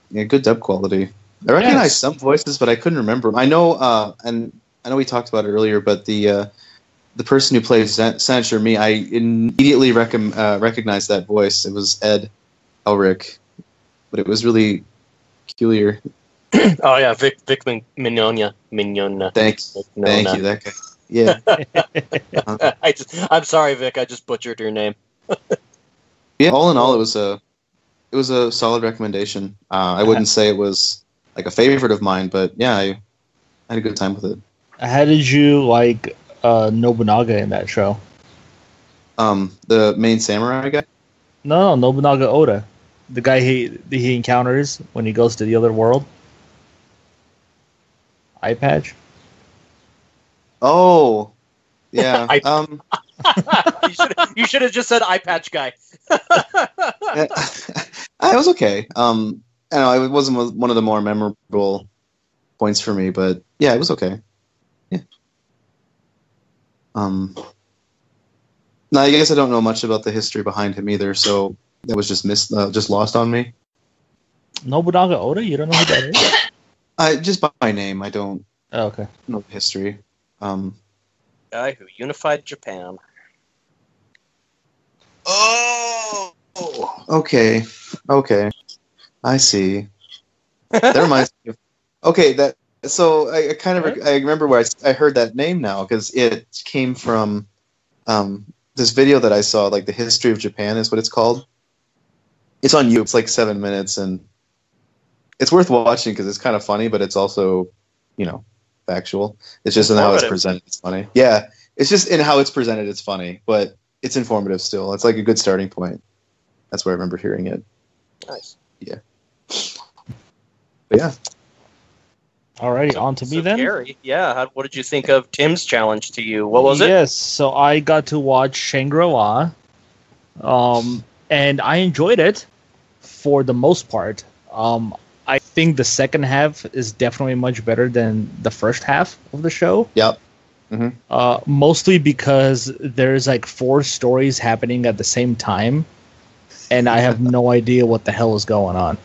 Speaker 4: Yeah, good dub quality. I recognize some voices, but I couldn't remember them. I know, and I know we talked about it earlier, but the person who plays Senator Me, I immediately recognized that voice. It was Ed Elric, but it was really peculiar.
Speaker 3: Oh yeah, Vic Mignogna.
Speaker 4: Thank you, that guy. Yeah.
Speaker 3: I'm sorry, Vic. I just butchered your name.
Speaker 4: Yeah. All in all, it was a solid recommendation. I wouldn't say it was like a favorite of mine, but yeah, I had a good time with it.
Speaker 2: How did you like Nobunaga in that show?
Speaker 4: The main samurai guy?
Speaker 2: No, Nobunaga Oda, the guy he encounters when he goes to the other world. Eye patch.
Speaker 4: Oh, yeah.
Speaker 3: You should have just said eye patch guy.
Speaker 4: It was okay. I know it wasn't one of the more memorable points for me, but yeah, it was okay. Yeah. No, I guess I don't know much about the history behind him either, so that was just just lost on me.
Speaker 2: Nobunaga Oda, you don't know who that is?
Speaker 4: Just by name, I don't.
Speaker 2: Oh, okay.
Speaker 4: Know the history.
Speaker 3: Guy who unified Japan.
Speaker 4: Oh, okay. I see. That reminds me of. Okay, so I kind of I remember where I heard that name now, because it came from this video that I saw, like the history of Japan is what it's called. It's on YouTube. It's like 7 minutes, and it's worth watching because it's kind of funny, but it's also, factual. It's just in how it's presented, it's funny. Yeah, it's just in how it's presented, it's funny, but it's informative still. It's like a good starting point. That's where I remember hearing it.
Speaker 3: Nice.
Speaker 4: Yeah. But yeah.
Speaker 2: Alrighty, on to me then.
Speaker 3: Garri, yeah. What did you think of Tim's challenge to you? What was it?
Speaker 2: Yes, so I got to watch Shangri-La, and I enjoyed it for the most part. I think the second half is definitely much better than the first half of the show.
Speaker 4: Yep. Mm-hmm.
Speaker 2: Mostly because there's like 4 stories happening at the same time, and I have no idea what the hell is going on.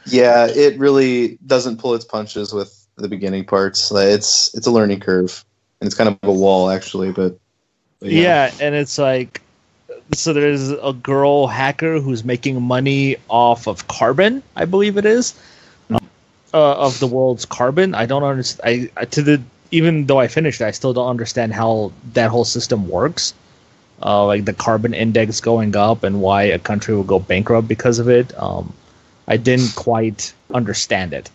Speaker 4: Yeah, it really doesn't pull its punches with the beginning parts. It's a learning curve, and it's kind of a wall actually. But
Speaker 2: yeah, and it's like, so there's a girl hacker who's making money off of carbon, I believe it is, of the world's carbon. I don't understand. Even though I finished it, I still don't understand how that whole system works. Like the carbon index going up and why a country will go bankrupt because of it. I didn't quite understand it.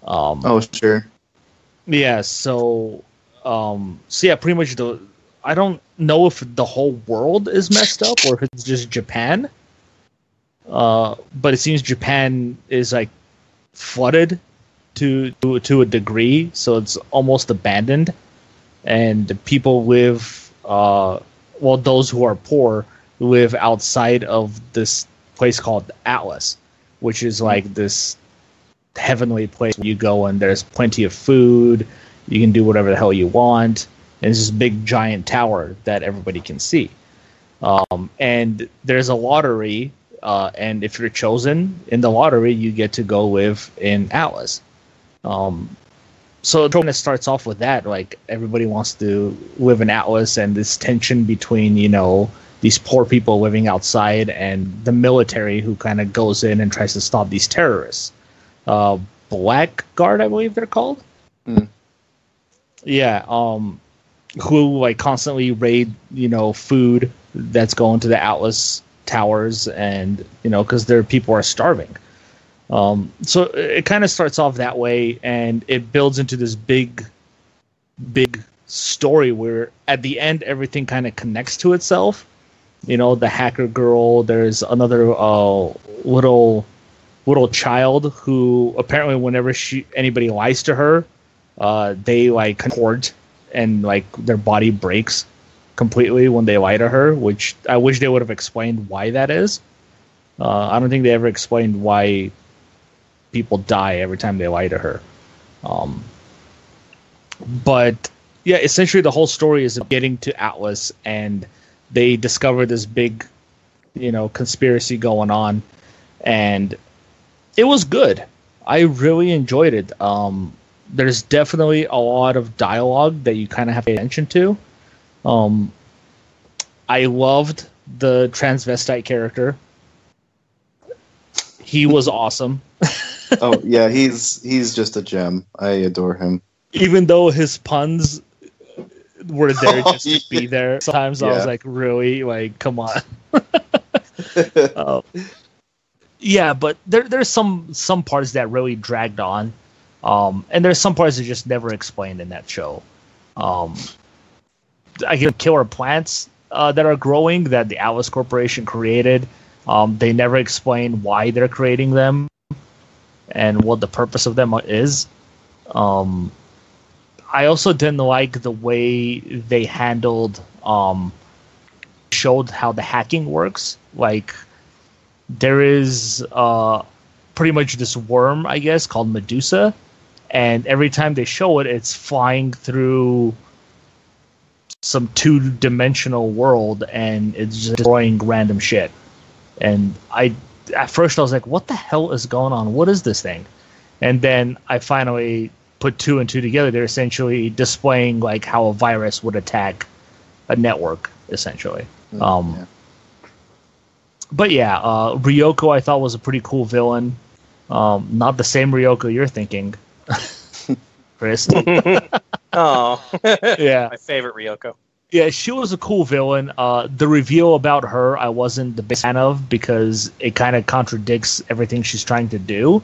Speaker 4: Oh, sure.
Speaker 2: Yeah, so yeah, pretty much I don't know if the whole world is messed up or if it's just Japan. but it seems Japan is like flooded to a degree, so it's almost abandoned, and people live. Those who are poor live outside of this place called Atlas, which is like this heavenly place where you go and there's plenty of food. You can do whatever the hell you want. And it's this big giant tower that everybody can see. And there's a lottery, and if you're chosen in the lottery, you get to go live in Atlas. So it kind of starts off with that, like everybody wants to live in Atlas, and this tension between, these poor people living outside and the military who kind of goes in and tries to stop these terrorists. Blackguard, I believe they're called.
Speaker 4: Mm.
Speaker 2: Yeah, who like constantly raid, food that's going to the Atlas towers, and because their people are starving. So it kind of starts off that way, and it builds into this big story where at the end everything kind of connects to itself. The hacker girl. There's another little child who apparently whenever anybody lies to her, they like contort and like their body breaks completely when they lie to her, which I wish they would have explained why that is. I don't think they ever explained why people die every time they lie to her. But yeah, essentially the whole story is getting to Atlas, and they discover this big, conspiracy going on, and it was good. I really enjoyed it. There's definitely a lot of dialogue that you kind of have to pay attention to. I loved the transvestite character. He was awesome.
Speaker 4: Oh yeah, he's just a gem. I adore him.
Speaker 2: Even though his puns were there just to be there, sometimes I was like, really, like, come on. Yeah, but there's some parts that really dragged on, and there's some parts that just never explained in that show. I get killer plants that are growing that the Atlas Corporation created. They never explain why they're creating them and what the purpose of them is. I also didn't like the way they handled, showed how the hacking works. Like, there is pretty much this worm, I guess, called Medusa, and every time they show it, it's flying through some two-dimensional world, and it's just destroying random shit. And at first I was like, what the hell is going on? What is this thing? And then I finally put two and two together. They're essentially displaying like how a virus would attack a network, essentially.
Speaker 4: Yeah.
Speaker 2: But yeah, Ryoko I thought was a pretty cool villain. Not the same Ryoko you're thinking, Chris.
Speaker 3: Oh,
Speaker 2: yeah,
Speaker 3: my favorite Ryoko.
Speaker 2: Yeah, she was a cool villain. The reveal about her I wasn't the biggest fan of because it kind of contradicts everything she's trying to do.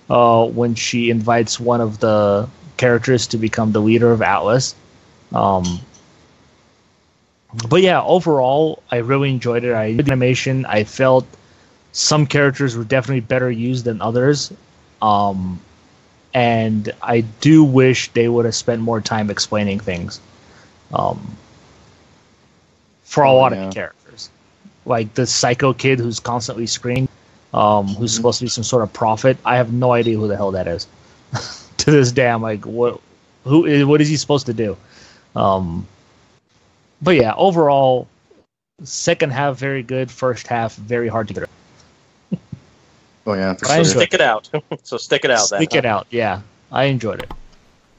Speaker 2: When she invites one of the characters to become the leader of Atlas. But yeah, overall, I really enjoyed it. I enjoyed the animation. I felt some characters were definitely better used than others. And I do wish they would have spent more time explaining things. For a lot of characters. Like the psycho kid who's constantly screaming, who's supposed to be some sort of prophet. I have no idea who the hell that is. To this day, I'm like, what is he supposed to do? But yeah, overall, second half very good, first half very hard to get.
Speaker 4: Oh yeah,
Speaker 3: so stick it out. Stick it out.
Speaker 2: Stick it out. Yeah, I enjoyed it.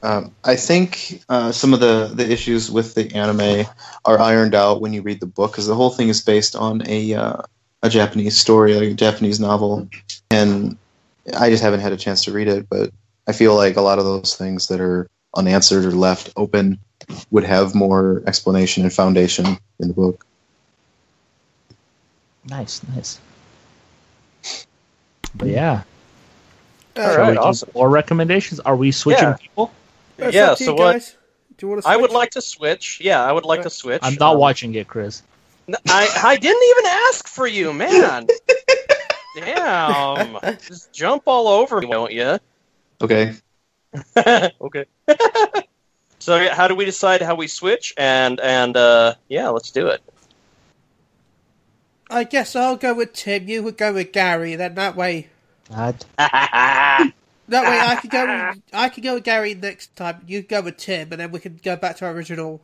Speaker 4: I think some of the issues with the anime are ironed out when you read the book, because the whole thing is based on a Japanese story, a Japanese novel, and I just haven't had a chance to read it. But I feel like a lot of those things that are unanswered or left open would have more explanation and foundation in the book.
Speaker 2: Nice. But yeah.
Speaker 3: All right, awesome.
Speaker 2: More recommendations? Are we switching people?
Speaker 3: Yeah, so what?
Speaker 1: Guys. Do you want to switch?
Speaker 3: I would like to switch. Yeah, I would like to switch.
Speaker 2: I'm not watching it, Chris.
Speaker 3: I didn't even ask for you, man. Damn! Just jump all over me, won't you?
Speaker 4: Okay.
Speaker 3: Okay. So yeah, how do we decide how we switch? And yeah, let's do it.
Speaker 1: I guess I'll go with Tim. You would go with Garry. Then that way,
Speaker 2: God.
Speaker 1: I could go. I could go with Garry next time. You go with Tim, and then we can go back to our original.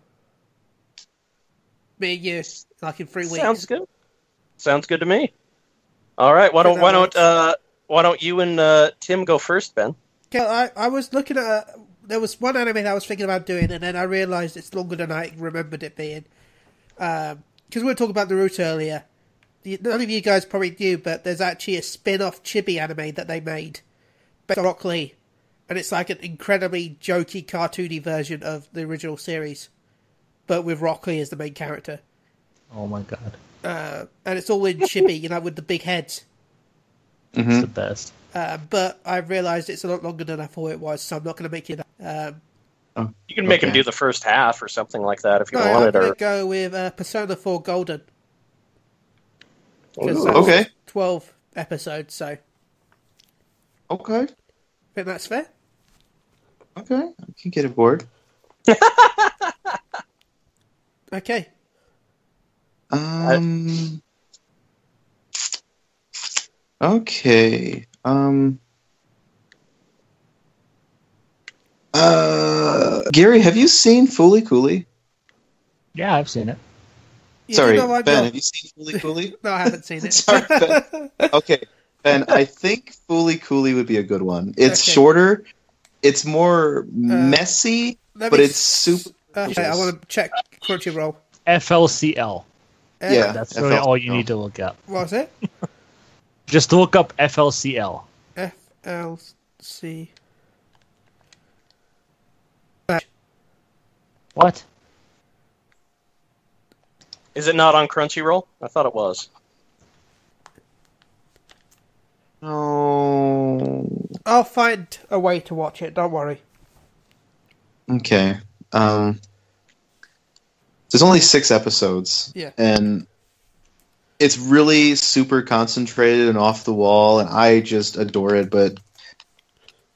Speaker 1: Me and you, like in 3 weeks.
Speaker 3: Sounds good. Sounds good to me. All right. Why don't you and Tim go first, Ben?
Speaker 1: Okay, I was looking at. There was one anime that I was thinking about doing, and then I realised it's longer than I remembered it being. Because we were talking about Naruto earlier. None of you guys probably knew, but there's actually a spin-off chibi anime that they made based on Rock Lee. And it's like an incredibly jokey, cartoony version of the original series. But with Rock Lee as the main character.
Speaker 2: Oh my god.
Speaker 1: And it's all in chibi, with the big heads.
Speaker 4: Mm-hmm.
Speaker 2: It's the best.
Speaker 1: But I realised it's a lot longer than I thought it was, so I'm not going to make it.
Speaker 3: You can make him do the first half or something like that if you
Speaker 1: I'm
Speaker 3: wanted.
Speaker 1: going
Speaker 3: Or
Speaker 1: to go with Persona 4 Golden.
Speaker 3: Ooh,
Speaker 4: okay.
Speaker 1: 12 episodes, so
Speaker 4: Okay.
Speaker 1: I think that's fair.
Speaker 4: Okay. I can get aboard.
Speaker 1: Okay.
Speaker 4: Okay. Gary, have you seen Fooly Cooly?
Speaker 2: Yeah, I've seen it.
Speaker 1: Yeah,
Speaker 4: Sorry,
Speaker 1: I'm
Speaker 4: Ben,
Speaker 1: not-
Speaker 4: have you seen Fooly Cooly?
Speaker 1: No, I haven't seen it.
Speaker 4: Sorry, Ben. Okay, Ben, I think Fooly Cooly would be a good one. It's
Speaker 1: Okay.
Speaker 4: shorter, it's more messy,
Speaker 1: Let
Speaker 4: but
Speaker 1: me
Speaker 4: it's super.
Speaker 1: Okay, I want to check Crunchyroll.
Speaker 2: FLCL.
Speaker 4: Yeah,
Speaker 2: That's really
Speaker 4: FLCL.
Speaker 2: all you need to look up.
Speaker 1: What was it?
Speaker 2: Just look up FLCL.
Speaker 1: FLC.
Speaker 2: What?
Speaker 3: is it not on Crunchyroll? I thought it was.
Speaker 4: No.
Speaker 1: I'll find a way to watch it, don't worry.
Speaker 4: Okay. There's only 6 episodes.
Speaker 1: Yeah.
Speaker 4: And it's really super concentrated and off the wall, and I just adore it. But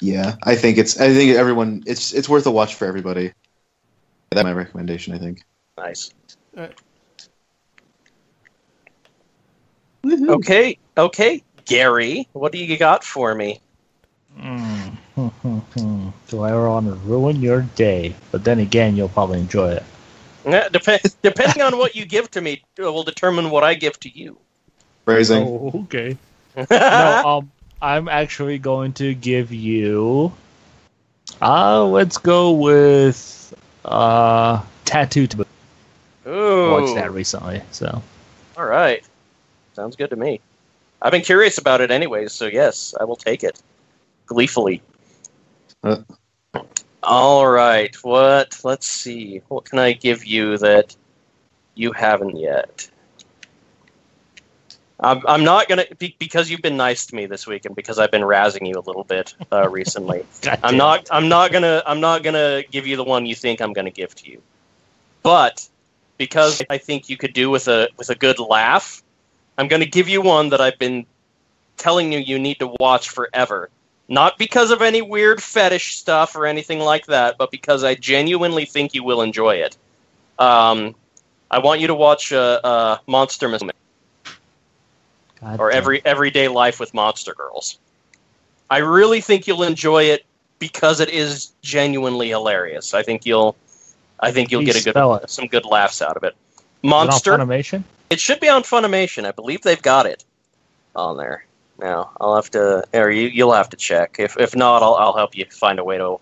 Speaker 4: yeah, I think everyone. It's worth a watch for everybody. That's my recommendation. I think.
Speaker 3: Nice.
Speaker 1: Alright.
Speaker 3: Okay, Gary, what do you got for me?
Speaker 2: Do I want to ruin your day? But then again, you'll probably enjoy it.
Speaker 3: Depending on what you give to me, will determine what I give to you.
Speaker 4: Phrasing.
Speaker 2: Oh, okay. No, I'm actually going to give you. Let's go with Tattoo Taboo.
Speaker 3: Ooh.
Speaker 2: I watched that recently, so.
Speaker 3: All right. Sounds good to me. I've been curious about it anyways, so yes, I will take it. Gleefully. All right. Let's see. What can I give you that you haven't yet? I'm not gonna because you've been nice to me this week, and because I've been razzing you a little bit recently. I'm not gonna give you the one you think I'm gonna give to you, but because I think you could do with a good laugh, I'm gonna give you one that I've been telling you need to watch forever. Not because of any weird fetish stuff or anything like that, but because I genuinely think you will enjoy it. I want you to watch Monster Musume. Or Everyday Life with Monster Girls. I really think you'll enjoy it because it is genuinely hilarious. I think you'll get some good laughs out of it. Monster.
Speaker 2: Is it on Funimation?
Speaker 3: It should be on Funimation. I believe they've got it on there. Now I'll have to, or you'll have to check. If not, I'll help you find a way to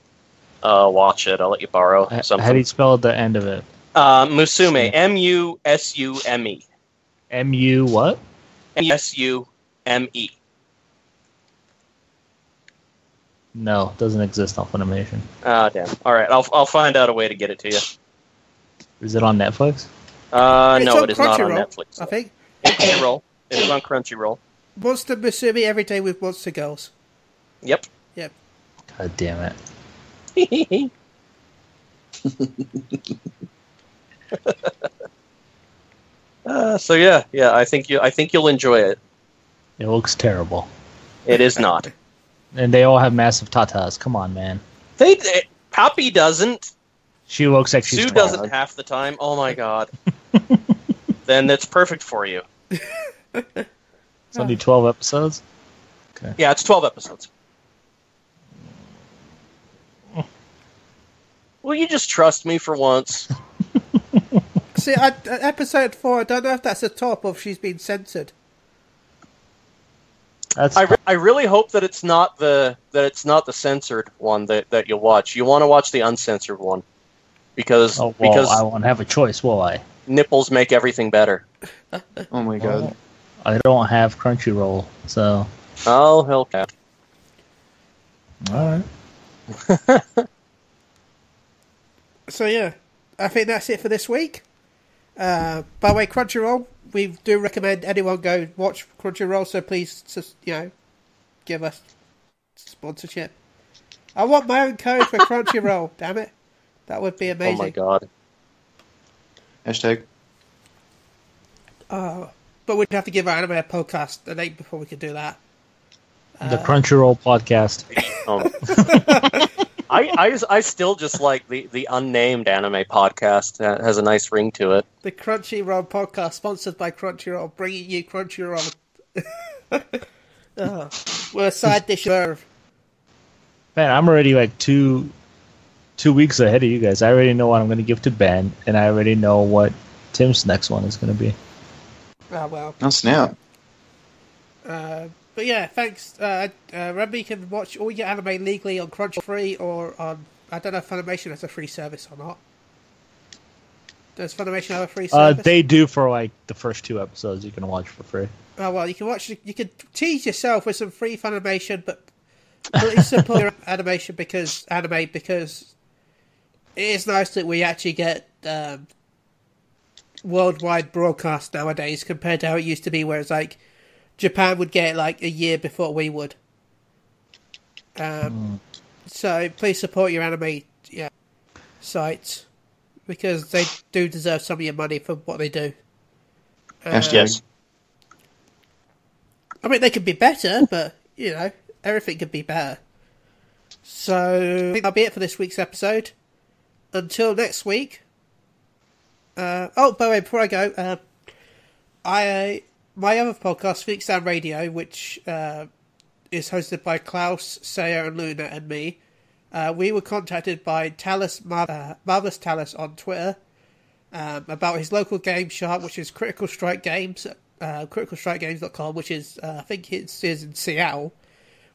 Speaker 3: watch it. I'll let you borrow something.
Speaker 2: How do you spell the end of it?
Speaker 3: Musume. Musume.
Speaker 2: MU what?
Speaker 3: Musume.
Speaker 2: No, it doesn't exist on Funimation.
Speaker 3: Ah, damn. All right, I'll find out a way to get it to you.
Speaker 2: Is it on Netflix?
Speaker 3: No, it is not on Netflix.
Speaker 1: I think.
Speaker 3: It's Crunchyroll. It is on Crunchyroll.
Speaker 1: Monster Musume Every Day with Monster Girls.
Speaker 3: Yep.
Speaker 1: Yep.
Speaker 2: God damn it.
Speaker 3: So yeah, I think you'll enjoy it.
Speaker 2: It looks terrible.
Speaker 3: It is not.
Speaker 2: And they all have massive tatas. Come on, man.
Speaker 3: Poppy doesn't.
Speaker 2: She looks like she's
Speaker 3: Sue
Speaker 2: 12.
Speaker 3: doesn't half the time. Oh my god. Then that's perfect for you.
Speaker 2: It's only 12 episodes? Okay.
Speaker 3: Yeah, it's 12 episodes. Will you just trust me for once?
Speaker 1: See, episode 4, I don't know if that's the top or if she's been censored.
Speaker 3: I really hope that it's not the censored one that you'll watch. You want to watch the uncensored one because
Speaker 2: I won't have a choice, will I?
Speaker 3: Nipples make everything better.
Speaker 4: Oh my god.
Speaker 2: Well, I don't have Crunchyroll, so.
Speaker 3: Oh, Hellcat.
Speaker 2: Alright.
Speaker 1: So yeah, I think that's it for this week. By the way, Crunchyroll, we do recommend anyone go watch Crunchyroll, so please just, give us sponsorship. I want my own code for Crunchyroll, damn it. That would be amazing.
Speaker 3: Oh my god.
Speaker 4: Hashtag.
Speaker 1: But we'd have to give our anime podcast a name before we could do that.
Speaker 2: The Crunchyroll podcast.
Speaker 3: I still just like the unnamed anime podcast. That has a nice ring to it.
Speaker 1: The Crunchyroll podcast, sponsored by Crunchyroll, bringing you Crunchyroll. We're a side dish serve.
Speaker 2: Man, I'm already like two weeks ahead of you guys. I already know what I'm going to give to Ben, and I already know what Tim's next one is going to be.
Speaker 1: Oh, well.
Speaker 4: Oh, snap.
Speaker 1: But yeah, thanks. Remember, you can watch all your anime legally on Crunchyroll free or on... I don't know if Funimation has a free service or not. Does Funimation have a free service?
Speaker 2: They do for like the first 2 episodes you can watch for free.
Speaker 1: Oh, well, you can tease yourself with some free Funimation, but please support your animation because it is nice that we actually get worldwide broadcast nowadays compared to how it used to be, where it's like Japan would get it like a year before we would. So please support your anime sites because they do deserve some of your money for what they do.
Speaker 3: Yes.
Speaker 1: I mean, they could be better, but, everything could be better. So, I think that'll be it for this week's episode. Until next week. By the way, before I go, my other podcast, Phoenix Down Radio, which is hosted by Klaus, Saya, and Luna, and me, we were contacted by Marvelous Talus on Twitter about his local game shop, which is Critical Strike Games, criticalstrikegames.com, which is, I think it is in Seattle,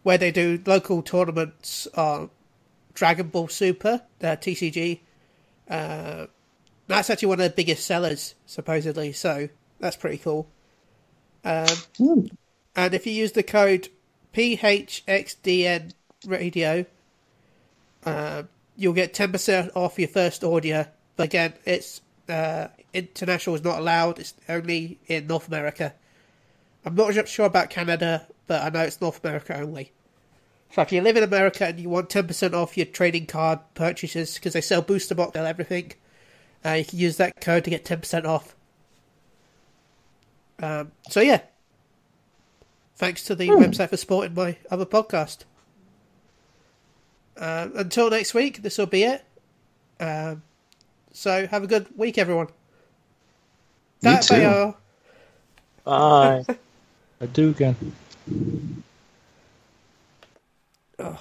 Speaker 1: where they do local tournaments on Dragon Ball Super, TCG. That's actually one of the biggest sellers, supposedly, so that's pretty cool. And if you use the code PHXDN Radio, you'll get 10% off your first order. But again, it's international is not allowed. It's only in North America. I'm not sure about Canada, but I know it's North America only. So if you live in America and you want 10% off your trading card purchases, because they sell booster box and everything, you can use that code to get 10% off. So yeah. Thanks to the website for supporting my other podcast. Until next week, this will be it. So have a good week, everyone.
Speaker 4: You too.
Speaker 3: Bye.
Speaker 2: I do again.
Speaker 1: Oh.